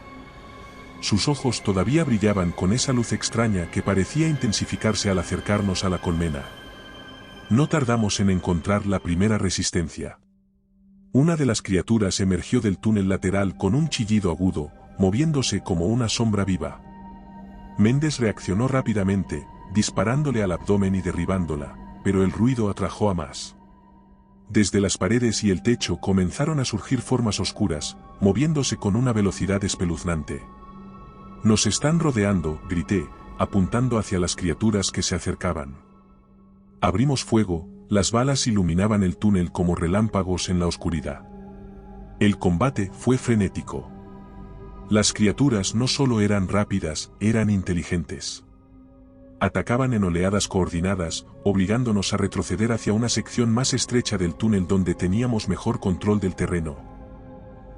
S1: Sus ojos todavía brillaban con esa luz extraña que parecía intensificarse al acercarnos a la colmena. No tardamos en encontrar la primera resistencia. Una de las criaturas emergió del túnel lateral con un chillido agudo, moviéndose como una sombra viva. Méndez reaccionó rápidamente, disparándole al abdomen y derribándola, pero el ruido atrajo a más. Desde las paredes y el techo comenzaron a surgir formas oscuras, moviéndose con una velocidad espeluznante. Nos están rodeando, grité, apuntando hacia las criaturas que se acercaban. Abrimos fuego, las balas iluminaban el túnel como relámpagos en la oscuridad. El combate fue frenético. Las criaturas no solo eran rápidas, eran inteligentes. Atacaban en oleadas coordinadas, obligándonos a retroceder hacia una sección más estrecha del túnel donde teníamos mejor control del terreno.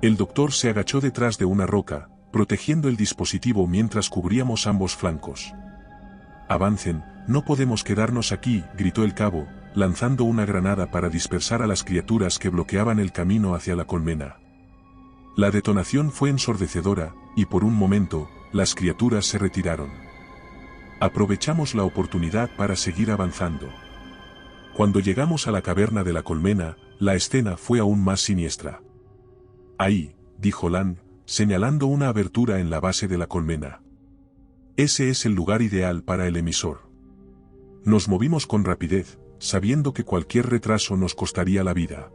S1: El doctor se agachó detrás de una roca, protegiendo el dispositivo mientras cubríamos ambos flancos. «Avancen, no podemos quedarnos aquí», gritó el cabo, lanzando una granada para dispersar a las criaturas que bloqueaban el camino hacia la colmena. La detonación fue ensordecedora, y por un momento, las criaturas se retiraron. Aprovechamos la oportunidad para seguir avanzando. Cuando llegamos a la caverna de la colmena, la escena fue aún más siniestra. «Ahí», dijo Lan, señalando una abertura en la base de la colmena. «Ese es el lugar ideal para el emisor». Nos movimos con rapidez, sabiendo que cualquier retraso nos costaría la vida.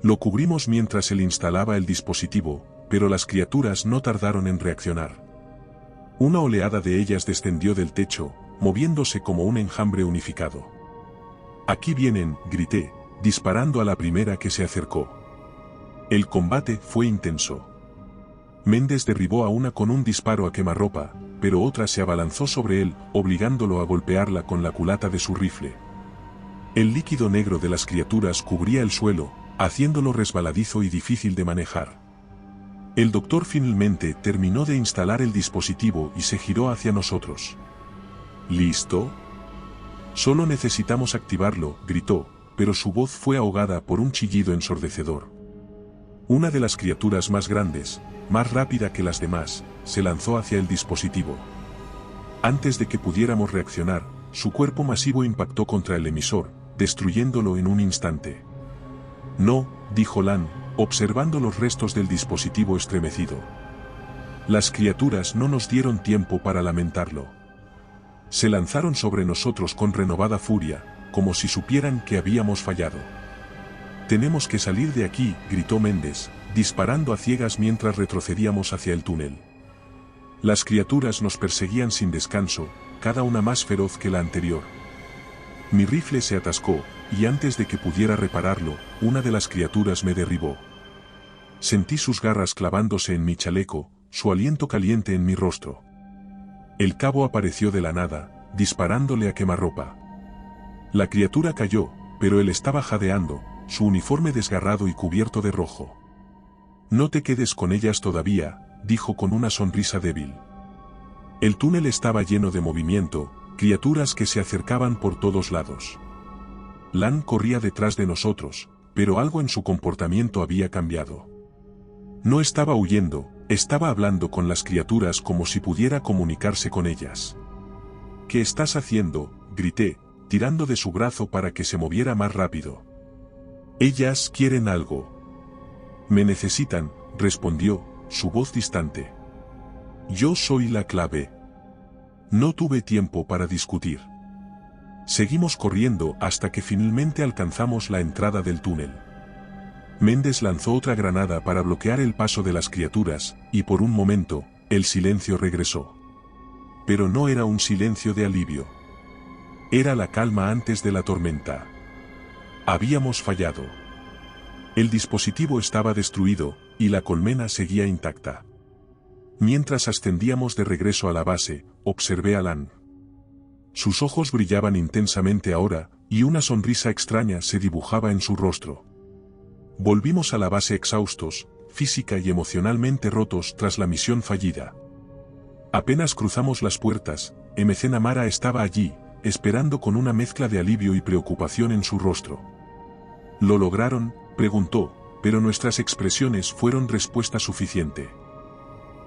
S1: Lo cubrimos mientras él instalaba el dispositivo, pero las criaturas no tardaron en reaccionar. Una oleada de ellas descendió del techo, moviéndose como un enjambre unificado. «Aquí vienen», grité, disparando a la primera que se acercó. El combate fue intenso. Méndez derribó a una con un disparo a quemarropa, pero otra se abalanzó sobre él, obligándolo a golpearla con la culata de su rifle. El líquido negro de las criaturas cubría el suelo, haciéndolo resbaladizo y difícil de manejar. El doctor finalmente terminó de instalar el dispositivo y se giró hacia nosotros. ¿Listo? Solo necesitamos activarlo, gritó, pero su voz fue ahogada por un chillido ensordecedor. Una de las criaturas más grandes, más rápida que las demás, se lanzó hacia el dispositivo. Antes de que pudiéramos reaccionar, su cuerpo masivo impactó contra el emisor, destruyéndolo en un instante. No, dijo Lan, observando los restos del dispositivo estremecido. Las criaturas no nos dieron tiempo para lamentarlo. Se lanzaron sobre nosotros con renovada furia, como si supieran que habíamos fallado. Tenemos que salir de aquí, gritó Méndez, disparando a ciegas mientras retrocedíamos hacia el túnel. Las criaturas nos perseguían sin descanso, cada una más feroz que la anterior. Mi rifle se atascó, y antes de que pudiera repararlo, una de las criaturas me derribó. Sentí sus garras clavándose en mi chaleco, su aliento caliente en mi rostro. El cabo apareció de la nada, disparándole a quemarropa. La criatura cayó, pero él estaba jadeando, su uniforme desgarrado y cubierto de rojo. No te quedes con ellas todavía, dijo con una sonrisa débil. El túnel estaba lleno de movimiento, criaturas que se acercaban por todos lados. Lan corría detrás de nosotros, pero algo en su comportamiento había cambiado. No estaba huyendo, estaba hablando con las criaturas como si pudiera comunicarse con ellas. ¿Qué estás haciendo?, grité, tirando de su brazo para que se moviera más rápido. Ellas quieren algo. Me necesitan, respondió, su voz distante. Yo soy la clave. No tuve tiempo para discutir. Seguimos corriendo hasta que finalmente alcanzamos la entrada del túnel. Méndez lanzó otra granada para bloquear el paso de las criaturas, y por un momento, el silencio regresó. Pero no era un silencio de alivio. Era la calma antes de la tormenta. Habíamos fallado. El dispositivo estaba destruido, y la colmena seguía intacta. Mientras ascendíamos de regreso a la base, observé a Lan. Sus ojos brillaban intensamente ahora, y una sonrisa extraña se dibujaba en su rostro. Volvimos a la base exhaustos, física y emocionalmente rotos tras la misión fallida. Apenas cruzamos las puertas, MC Namara estaba allí, esperando con una mezcla de alivio y preocupación en su rostro. ¿Lo lograron?, preguntó, pero nuestras expresiones fueron respuesta suficiente.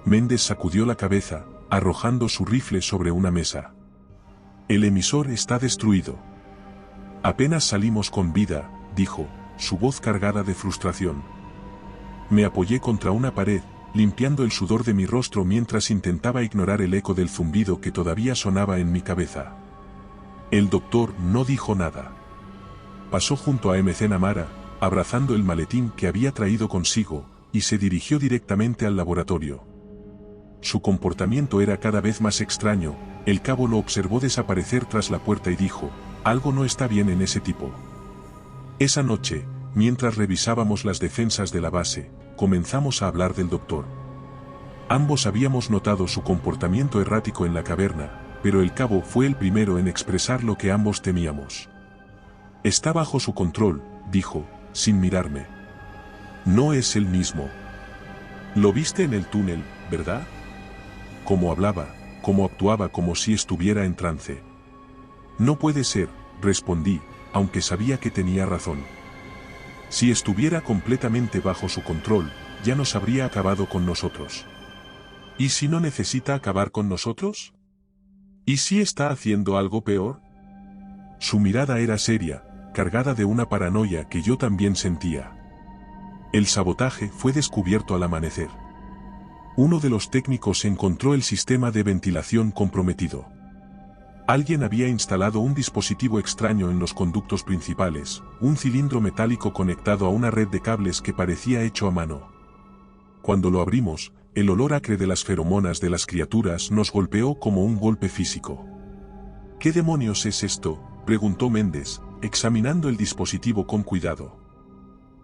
S1: Méndez sacudió la cabeza, arrojando su rifle sobre una mesa. El emisor está destruido. Apenas salimos con vida, dijo, su voz cargada de frustración. Me apoyé contra una pared, limpiando el sudor de mi rostro mientras intentaba ignorar el eco del zumbido que todavía sonaba en mi cabeza. El doctor no dijo nada. Pasó junto a MC Namara, abrazando el maletín que había traído consigo, y se dirigió directamente al laboratorio. Su comportamiento era cada vez más extraño, el cabo lo observó desaparecer tras la puerta y dijo, algo no está bien en ese tipo. Esa noche, mientras revisábamos las defensas de la base, comenzamos a hablar del doctor. Ambos habíamos notado su comportamiento errático en la caverna, pero el cabo fue el primero en expresar lo que ambos temíamos. Está bajo su control, dijo, sin mirarme. No es el mismo. Lo viste en el túnel, ¿verdad? Cómo hablaba, cómo actuaba como si estuviera en trance. No puede ser, respondí, aunque sabía que tenía razón. Si estuviera completamente bajo su control, ya nos habría acabado con nosotros. ¿Y si no necesita acabar con nosotros? ¿Y si está haciendo algo peor? Su mirada era seria, cargada de una paranoia que yo también sentía. El sabotaje fue descubierto al amanecer. Uno de los técnicos encontró el sistema de ventilación comprometido. Alguien había instalado un dispositivo extraño en los conductos principales, un cilindro metálico conectado a una red de cables que parecía hecho a mano. Cuando lo abrimos, el olor acre de las feromonas de las criaturas nos golpeó como un golpe físico. ¿Qué demonios es esto?, preguntó Méndez, examinando el dispositivo con cuidado.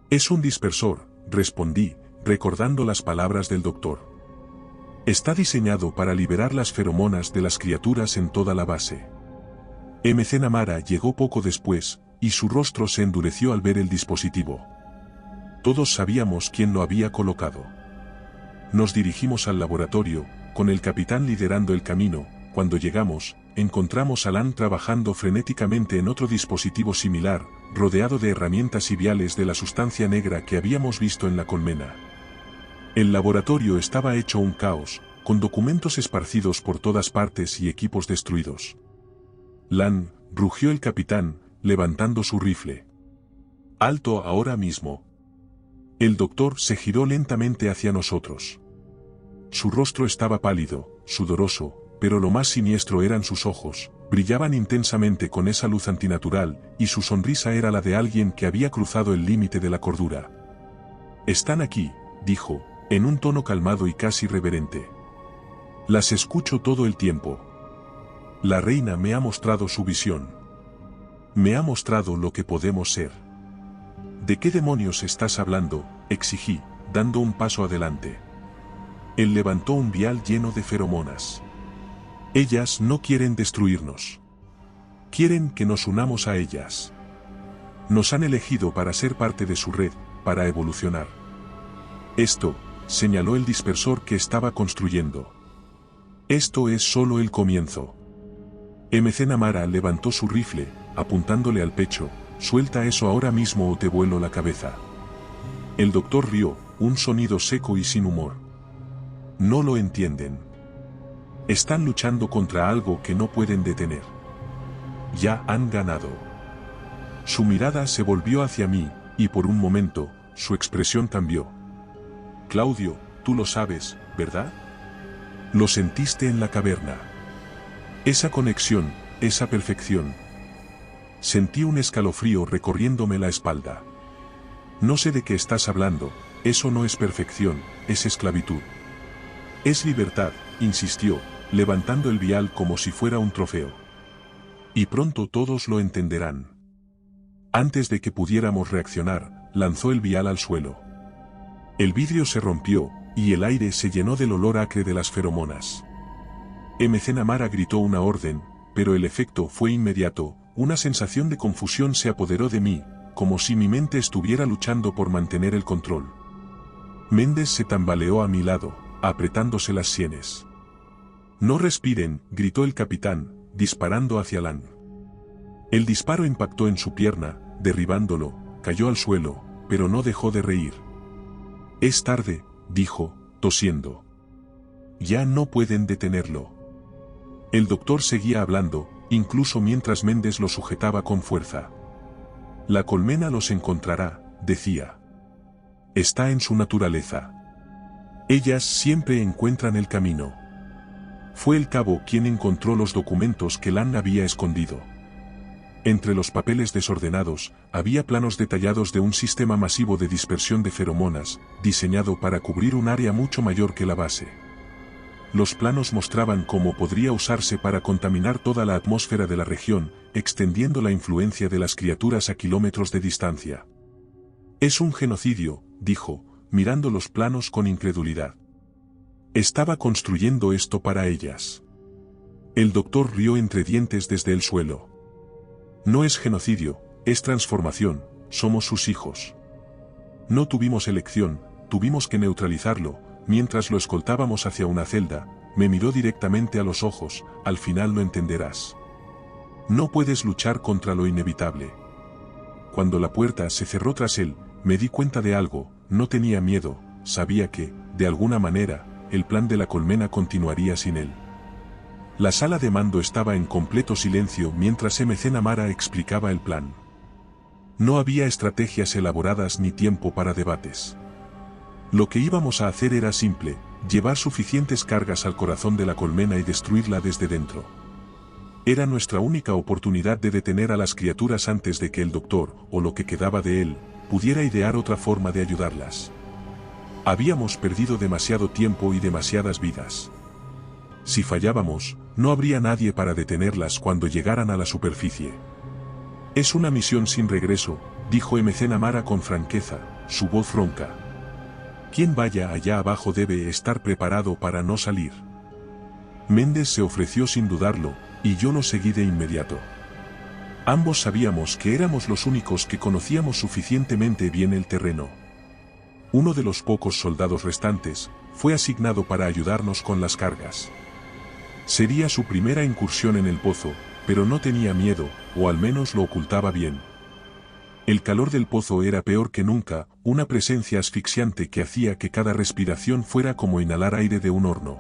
S1: Es un dispersor, respondí, recordando las palabras del doctor. Está diseñado para liberar las feromonas de las criaturas en toda la base. MC Namara llegó poco después, y su rostro se endureció al ver el dispositivo. Todos sabíamos quién lo había colocado. Nos dirigimos al laboratorio, con el capitán liderando el camino. Cuando llegamos, encontramos a Lan trabajando frenéticamente en otro dispositivo similar, rodeado de herramientas y viales de la sustancia negra que habíamos visto en la colmena. El laboratorio estaba hecho un caos, con documentos esparcidos por todas partes y equipos destruidos. Lan, rugió el capitán, levantando su rifle. Alto ahora mismo. El doctor se giró lentamente hacia nosotros. Su rostro estaba pálido, sudoroso, pero lo más siniestro eran sus ojos, brillaban intensamente con esa luz antinatural, y su sonrisa era la de alguien que había cruzado el límite de la cordura. Están aquí, dijo, en un tono calmado y casi reverente. Las escucho todo el tiempo. La reina me ha mostrado su visión. Me ha mostrado lo que podemos ser. ¿De qué demonios estás hablando?, exigí, dando un paso adelante. Él levantó un vial lleno de feromonas. Ellas no quieren destruirnos. Quieren que nos unamos a ellas. Nos han elegido para ser parte de su red, para evolucionar. Esto, señaló el dispersor que estaba construyendo. Esto es solo el comienzo. MC Namara levantó su rifle, apuntándole al pecho. Suelta eso ahora mismo o te vuelo la cabeza. El doctor rió, un sonido seco y sin humor. No lo entienden. Están luchando contra algo que no pueden detener. Ya han ganado. Su mirada se volvió hacia mí, y por un momento, su expresión cambió. Claudio, tú lo sabes, ¿verdad? Lo sentiste en la caverna. Esa conexión, esa perfección. Sentí un escalofrío recorriéndome la espalda. No sé de qué estás hablando, eso no es perfección, es esclavitud. Es libertad, insistió, levantando el vial como si fuera un trofeo. Y pronto todos lo entenderán. Antes de que pudiéramos reaccionar, lanzó el vial al suelo. El vidrio se rompió, y el aire se llenó del olor acre de las feromonas. MC Namara gritó una orden, pero el efecto fue inmediato. Una sensación de confusión se apoderó de mí, como si mi mente estuviera luchando por mantener el control. Méndez se tambaleó a mi lado, apretándose las sienes. No respiren, gritó el capitán, disparando hacia Lan. El disparo impactó en su pierna, derribándolo, cayó al suelo, pero no dejó de reír. Es tarde, dijo, tosiendo. Ya no pueden detenerlo. El doctor seguía hablando, incluso mientras Méndez lo sujetaba con fuerza. La colmena los encontrará, decía. Está en su naturaleza. Ellas siempre encuentran el camino. Fue el cabo quien encontró los documentos que Lan había escondido. Entre los papeles desordenados, había planos detallados de un sistema masivo de dispersión de feromonas, diseñado para cubrir un área mucho mayor que la base. Los planos mostraban cómo podría usarse para contaminar toda la atmósfera de la región, extendiendo la influencia de las criaturas a kilómetros de distancia. Es un genocidio, dijo, mirando los planos con incredulidad. Estaba construyendo esto para ellas. El doctor rió entre dientes desde el suelo. No es genocidio, es transformación, somos sus hijos. No tuvimos elección, tuvimos que neutralizarlo. Mientras lo escoltábamos hacia una celda, me miró directamente a los ojos, al final lo entenderás. No puedes luchar contra lo inevitable. Cuando la puerta se cerró tras él, me di cuenta de algo, no tenía miedo, sabía que, de alguna manera, el plan de la colmena continuaría sin él. La sala de mando estaba en completo silencio mientras MC Namara explicaba el plan. No había estrategias elaboradas ni tiempo para debates. Lo que íbamos a hacer era simple, llevar suficientes cargas al corazón de la colmena y destruirla desde dentro. Era nuestra única oportunidad de detener a las criaturas antes de que el doctor, o lo que quedaba de él, pudiera idear otra forma de ayudarlas. Habíamos perdido demasiado tiempo y demasiadas vidas. Si fallábamos, no habría nadie para detenerlas cuando llegaran a la superficie. Es una misión sin regreso, dijo MC Namara con franqueza, su voz ronca. Quien vaya allá abajo debe estar preparado para no salir. Méndez se ofreció sin dudarlo, y yo lo seguí de inmediato. Ambos sabíamos que éramos los únicos que conocíamos suficientemente bien el terreno. Uno de los pocos soldados restantes, fue asignado para ayudarnos con las cargas. Sería su primera incursión en el pozo, pero no tenía miedo, o al menos lo ocultaba bien. El calor del pozo era peor que nunca, una presencia asfixiante que hacía que cada respiración fuera como inhalar aire de un horno.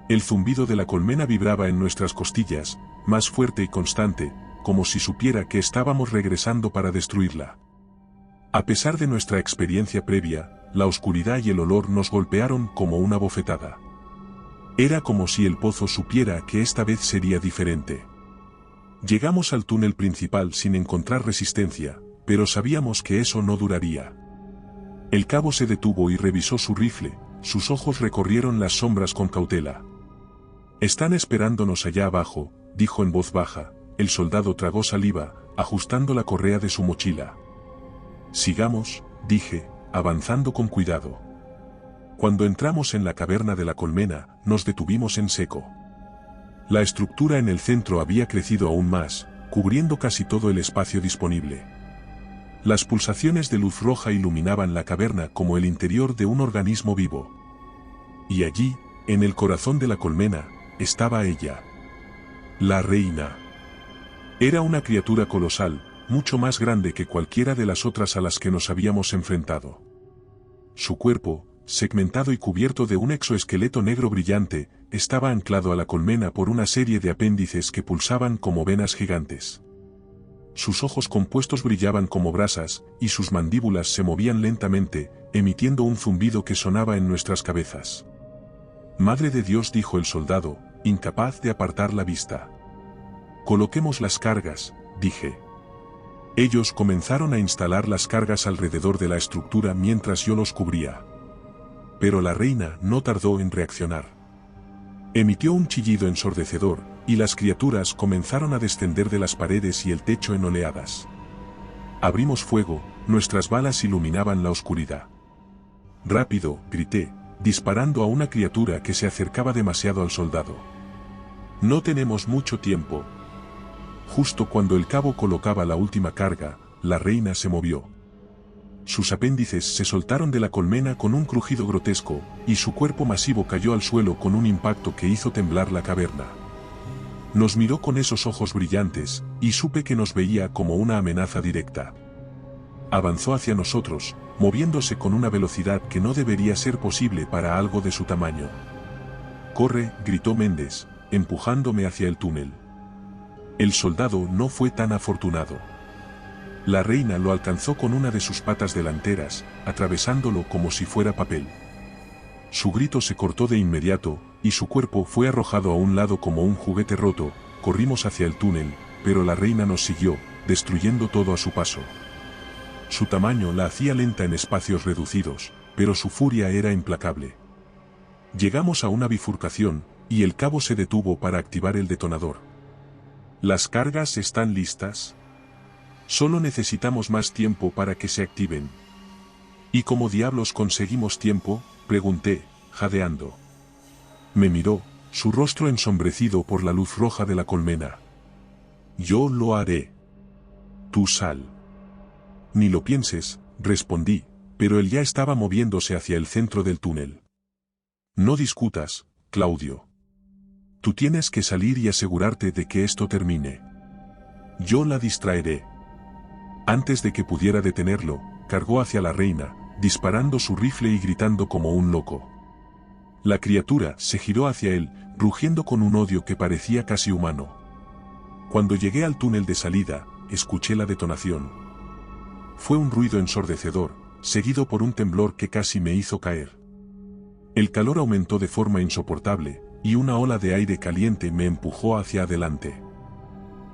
S1: El zumbido de la colmena vibraba en nuestras costillas, más fuerte y constante, como si supiera que estábamos regresando para destruirla. A pesar de nuestra experiencia previa, la oscuridad y el olor nos golpearon como una bofetada. Era como si el pozo supiera que esta vez sería diferente. Llegamos al túnel principal sin encontrar resistencia, pero sabíamos que eso no duraría. El cabo se detuvo y revisó su rifle, sus ojos recorrieron las sombras con cautela. «Están esperándonos allá abajo», dijo en voz baja. El soldado tragó saliva, ajustando la correa de su mochila. «Sigamos», dije, avanzando con cuidado. Cuando entramos en la caverna de la colmena, nos detuvimos en seco. La estructura en el centro había crecido aún más, cubriendo casi todo el espacio disponible. Las pulsaciones de luz roja iluminaban la caverna como el interior de un organismo vivo. Y allí, en el corazón de la colmena, estaba ella. La reina. Era una criatura colosal, mucho más grande que cualquiera de las otras a las que nos habíamos enfrentado. Su cuerpo, segmentado y cubierto de un exoesqueleto negro brillante, estaba anclado a la colmena por una serie de apéndices que pulsaban como venas gigantes. Sus ojos compuestos brillaban como brasas, y sus mandíbulas se movían lentamente, emitiendo un zumbido que sonaba en nuestras cabezas. «Madre de Dios», dijo el soldado, incapaz de apartar la vista. «Coloquemos las cargas», dije. Ellos comenzaron a instalar las cargas alrededor de la estructura mientras yo los cubría. Pero la reina no tardó en reaccionar. Emitió un chillido ensordecedor, y las criaturas comenzaron a descender de las paredes y el techo en oleadas. Abrimos fuego, nuestras balas iluminaban la oscuridad. «Rápido», grité, disparando a una criatura que se acercaba demasiado al soldado. «No tenemos mucho tiempo». Justo cuando el cabo colocaba la última carga, la reina se movió. Sus apéndices se soltaron de la colmena con un crujido grotesco, y su cuerpo masivo cayó al suelo con un impacto que hizo temblar la caverna. Nos miró con esos ojos brillantes, y supe que nos veía como una amenaza directa. Avanzó hacia nosotros, moviéndose con una velocidad que no debería ser posible para algo de su tamaño. «Corre», gritó Méndez, empujándome hacia el túnel. El soldado no fue tan afortunado. La reina lo alcanzó con una de sus patas delanteras, atravesándolo como si fuera papel. Su grito se cortó de inmediato, y su cuerpo fue arrojado a un lado como un juguete roto. Corrimos hacia el túnel, pero la reina nos siguió, destruyendo todo a su paso. Su tamaño la hacía lenta en espacios reducidos, pero su furia era implacable. Llegamos a una bifurcación, y el cabo se detuvo para activar el detonador. «¿Las cargas están listas? Solo necesitamos más tiempo para que se activen». «¿Y cómo diablos conseguimos tiempo?», pregunté, jadeando. Me miró, su rostro ensombrecido por la luz roja de la colmena. «Yo lo haré. Tú sal». «Ni lo pienses», respondí, pero él ya estaba moviéndose hacia el centro del túnel. «No discutas, Claudio. Tú tienes que salir y asegurarte de que esto termine. Yo la distraeré». Antes de que pudiera detenerlo, cargó hacia la reina, disparando su rifle y gritando como un loco. La criatura se giró hacia él, rugiendo con un odio que parecía casi humano. Cuando llegué al túnel de salida, escuché la detonación. Fue un ruido ensordecedor, seguido por un temblor que casi me hizo caer. El calor aumentó de forma insoportable, y una ola de aire caliente me empujó hacia adelante.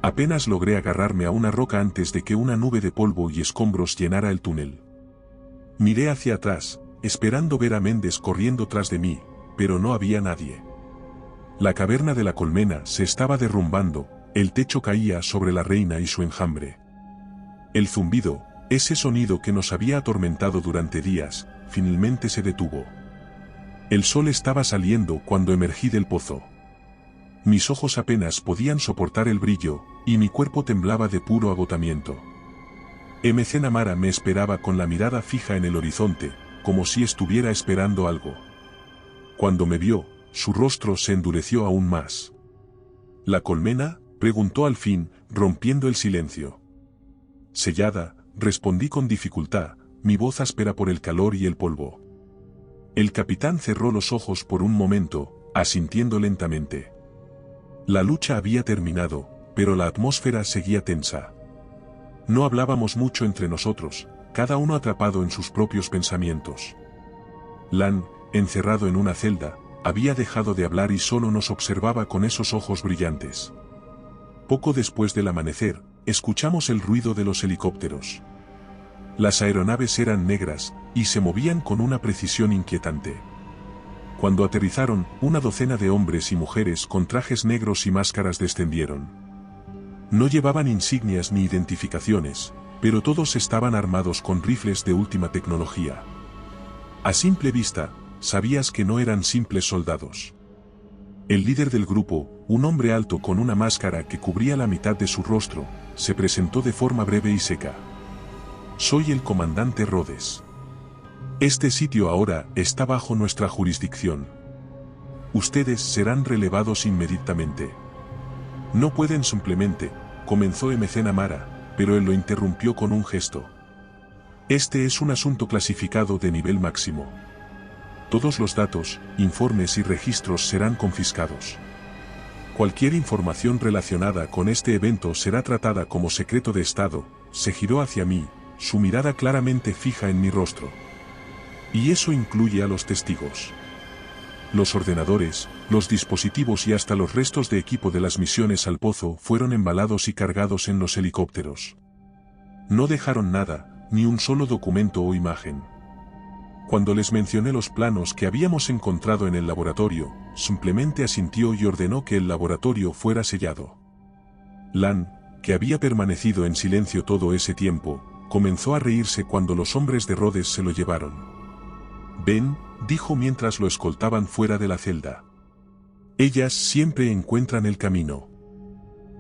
S1: Apenas logré agarrarme a una roca antes de que una nube de polvo y escombros llenara el túnel. Miré hacia atrás, esperando ver a Méndez corriendo tras de mí, pero no había nadie. La caverna de la colmena se estaba derrumbando, el techo caía sobre la reina y su enjambre. El zumbido, ese sonido que nos había atormentado durante días, finalmente se detuvo. El sol estaba saliendo cuando emergí del pozo. Mis ojos apenas podían soportar el brillo, y mi cuerpo temblaba de puro agotamiento. MC Namara me esperaba con la mirada fija en el horizonte, como si estuviera esperando algo. Cuando me vio, su rostro se endureció aún más. ¿La colmena?, preguntó al fin, rompiendo el silencio. Sellada, respondí con dificultad, mi voz áspera por el calor y el polvo. El capitán cerró los ojos por un momento, asintiendo lentamente. La lucha había terminado, pero la atmósfera seguía tensa. No hablábamos mucho entre nosotros, cada uno atrapado en sus propios pensamientos. Lan, encerrado en una celda, había dejado de hablar y solo nos observaba con esos ojos brillantes. Poco después del amanecer, escuchamos el ruido de los helicópteros. Las aeronaves eran negras, y se movían con una precisión inquietante. Cuando aterrizaron, una docena de hombres y mujeres con trajes negros y máscaras descendieron. No llevaban insignias ni identificaciones, pero todos estaban armados con rifles de última tecnología. A simple vista, sabías que no eran simples soldados. El líder del grupo, un hombre alto con una máscara que cubría la mitad de su rostro, se presentó de forma breve y seca. Soy el comandante Rhodes. Este sitio ahora está bajo nuestra jurisdicción. Ustedes serán relevados inmediatamente. No pueden simplemente, comenzó Mara, pero él lo interrumpió con un gesto. Este es un asunto clasificado de nivel máximo. Todos los datos, informes y registros serán confiscados. Cualquier información relacionada con este evento será tratada como secreto de Estado. Se giró hacia mí, su mirada claramente fija en mi rostro. Y eso incluye a los testigos. Los ordenadores, los dispositivos y hasta los restos de equipo de las misiones al pozo fueron embalados y cargados en los helicópteros. No dejaron nada, ni un solo documento o imagen. Cuando les mencioné los planos que habíamos encontrado en el laboratorio, simplemente asintió y ordenó que el laboratorio fuera sellado. Lan, que había permanecido en silencio todo ese tiempo, comenzó a reírse cuando los hombres de Rhodes se lo llevaron. «Ven», dijo mientras lo escoltaban fuera de la celda. «Ellas siempre encuentran el camino.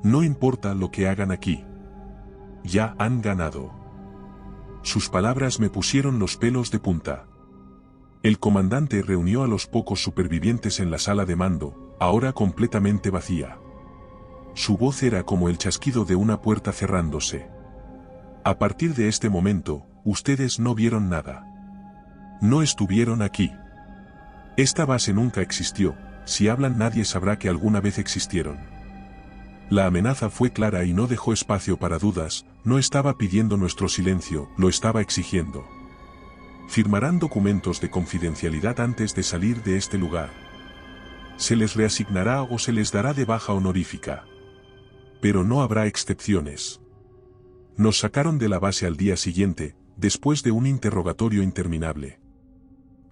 S1: No importa lo que hagan aquí. Ya han ganado». Sus palabras me pusieron los pelos de punta. El comandante reunió a los pocos supervivientes en la sala de mando, ahora completamente vacía. Su voz era como el chasquido de una puerta cerrándose. A partir de este momento, ustedes no vieron nada. No estuvieron aquí. Esta base nunca existió, si hablan nadie sabrá que alguna vez existieron. La amenaza fue clara y no dejó espacio para dudas, no estaba pidiendo nuestro silencio, lo estaba exigiendo. Firmarán documentos de confidencialidad antes de salir de este lugar. Se les reasignará o se les dará de baja honorífica. Pero no habrá excepciones. Nos sacaron de la base al día siguiente, después de un interrogatorio interminable.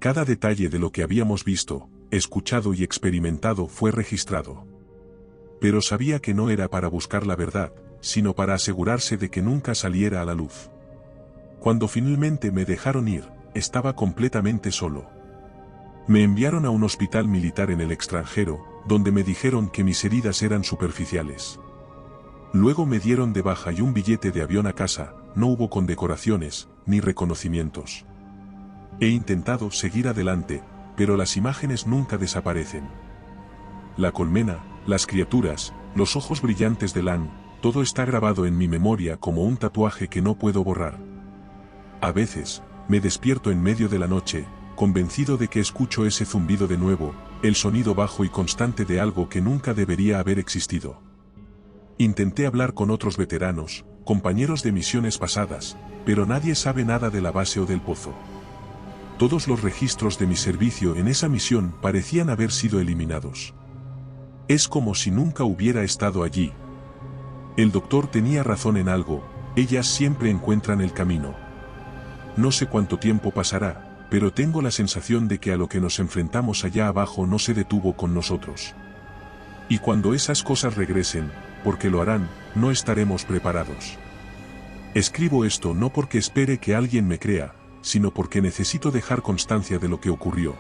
S1: Cada detalle de lo que habíamos visto, escuchado y experimentado fue registrado. Pero sabía que no era para buscar la verdad, sino para asegurarse de que nunca saliera a la luz. Cuando finalmente me dejaron ir, estaba completamente solo. Me enviaron a un hospital militar en el extranjero, donde me dijeron que mis heridas eran superficiales. Luego me dieron de baja y un billete de avión a casa, no hubo condecoraciones, ni reconocimientos. He intentado seguir adelante, pero las imágenes nunca desaparecen. La colmena, las criaturas, los ojos brillantes de Lan, todo está grabado en mi memoria como un tatuaje que no puedo borrar. A veces, me despierto en medio de la noche, convencido de que escucho ese zumbido de nuevo, el sonido bajo y constante de algo que nunca debería haber existido. Intenté hablar con otros veteranos, compañeros de misiones pasadas, pero nadie sabe nada de la base o del pozo. Todos los registros de mi servicio en esa misión parecían haber sido eliminados. Es como si nunca hubiera estado allí. El doctor tenía razón en algo, ellas siempre encuentran el camino. No sé cuánto tiempo pasará, pero tengo la sensación de que a lo que nos enfrentamos allá abajo no se detuvo con nosotros. Y cuando esas cosas regresen, porque lo harán, no estaremos preparados. Escribo esto no porque espere que alguien me crea, sino porque necesito dejar constancia de lo que ocurrió.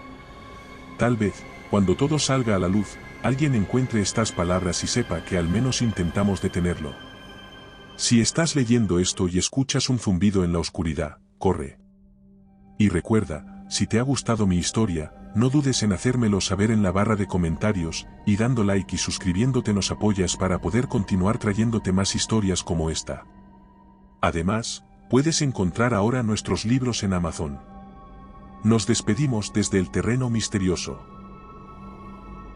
S1: Tal vez, cuando todo salga a la luz, alguien encuentre estas palabras y sepa que al menos intentamos detenerlo. Si estás leyendo esto y escuchas un zumbido en la oscuridad, corre. Y recuerda, si te ha gustado mi historia, no dudes en hacérmelo saber en la barra de comentarios, y dando like y suscribiéndote nos apoyas para poder continuar trayéndote más historias como esta. Además, puedes encontrar ahora nuestros libros en Amazon. Nos despedimos desde el terreno misterioso.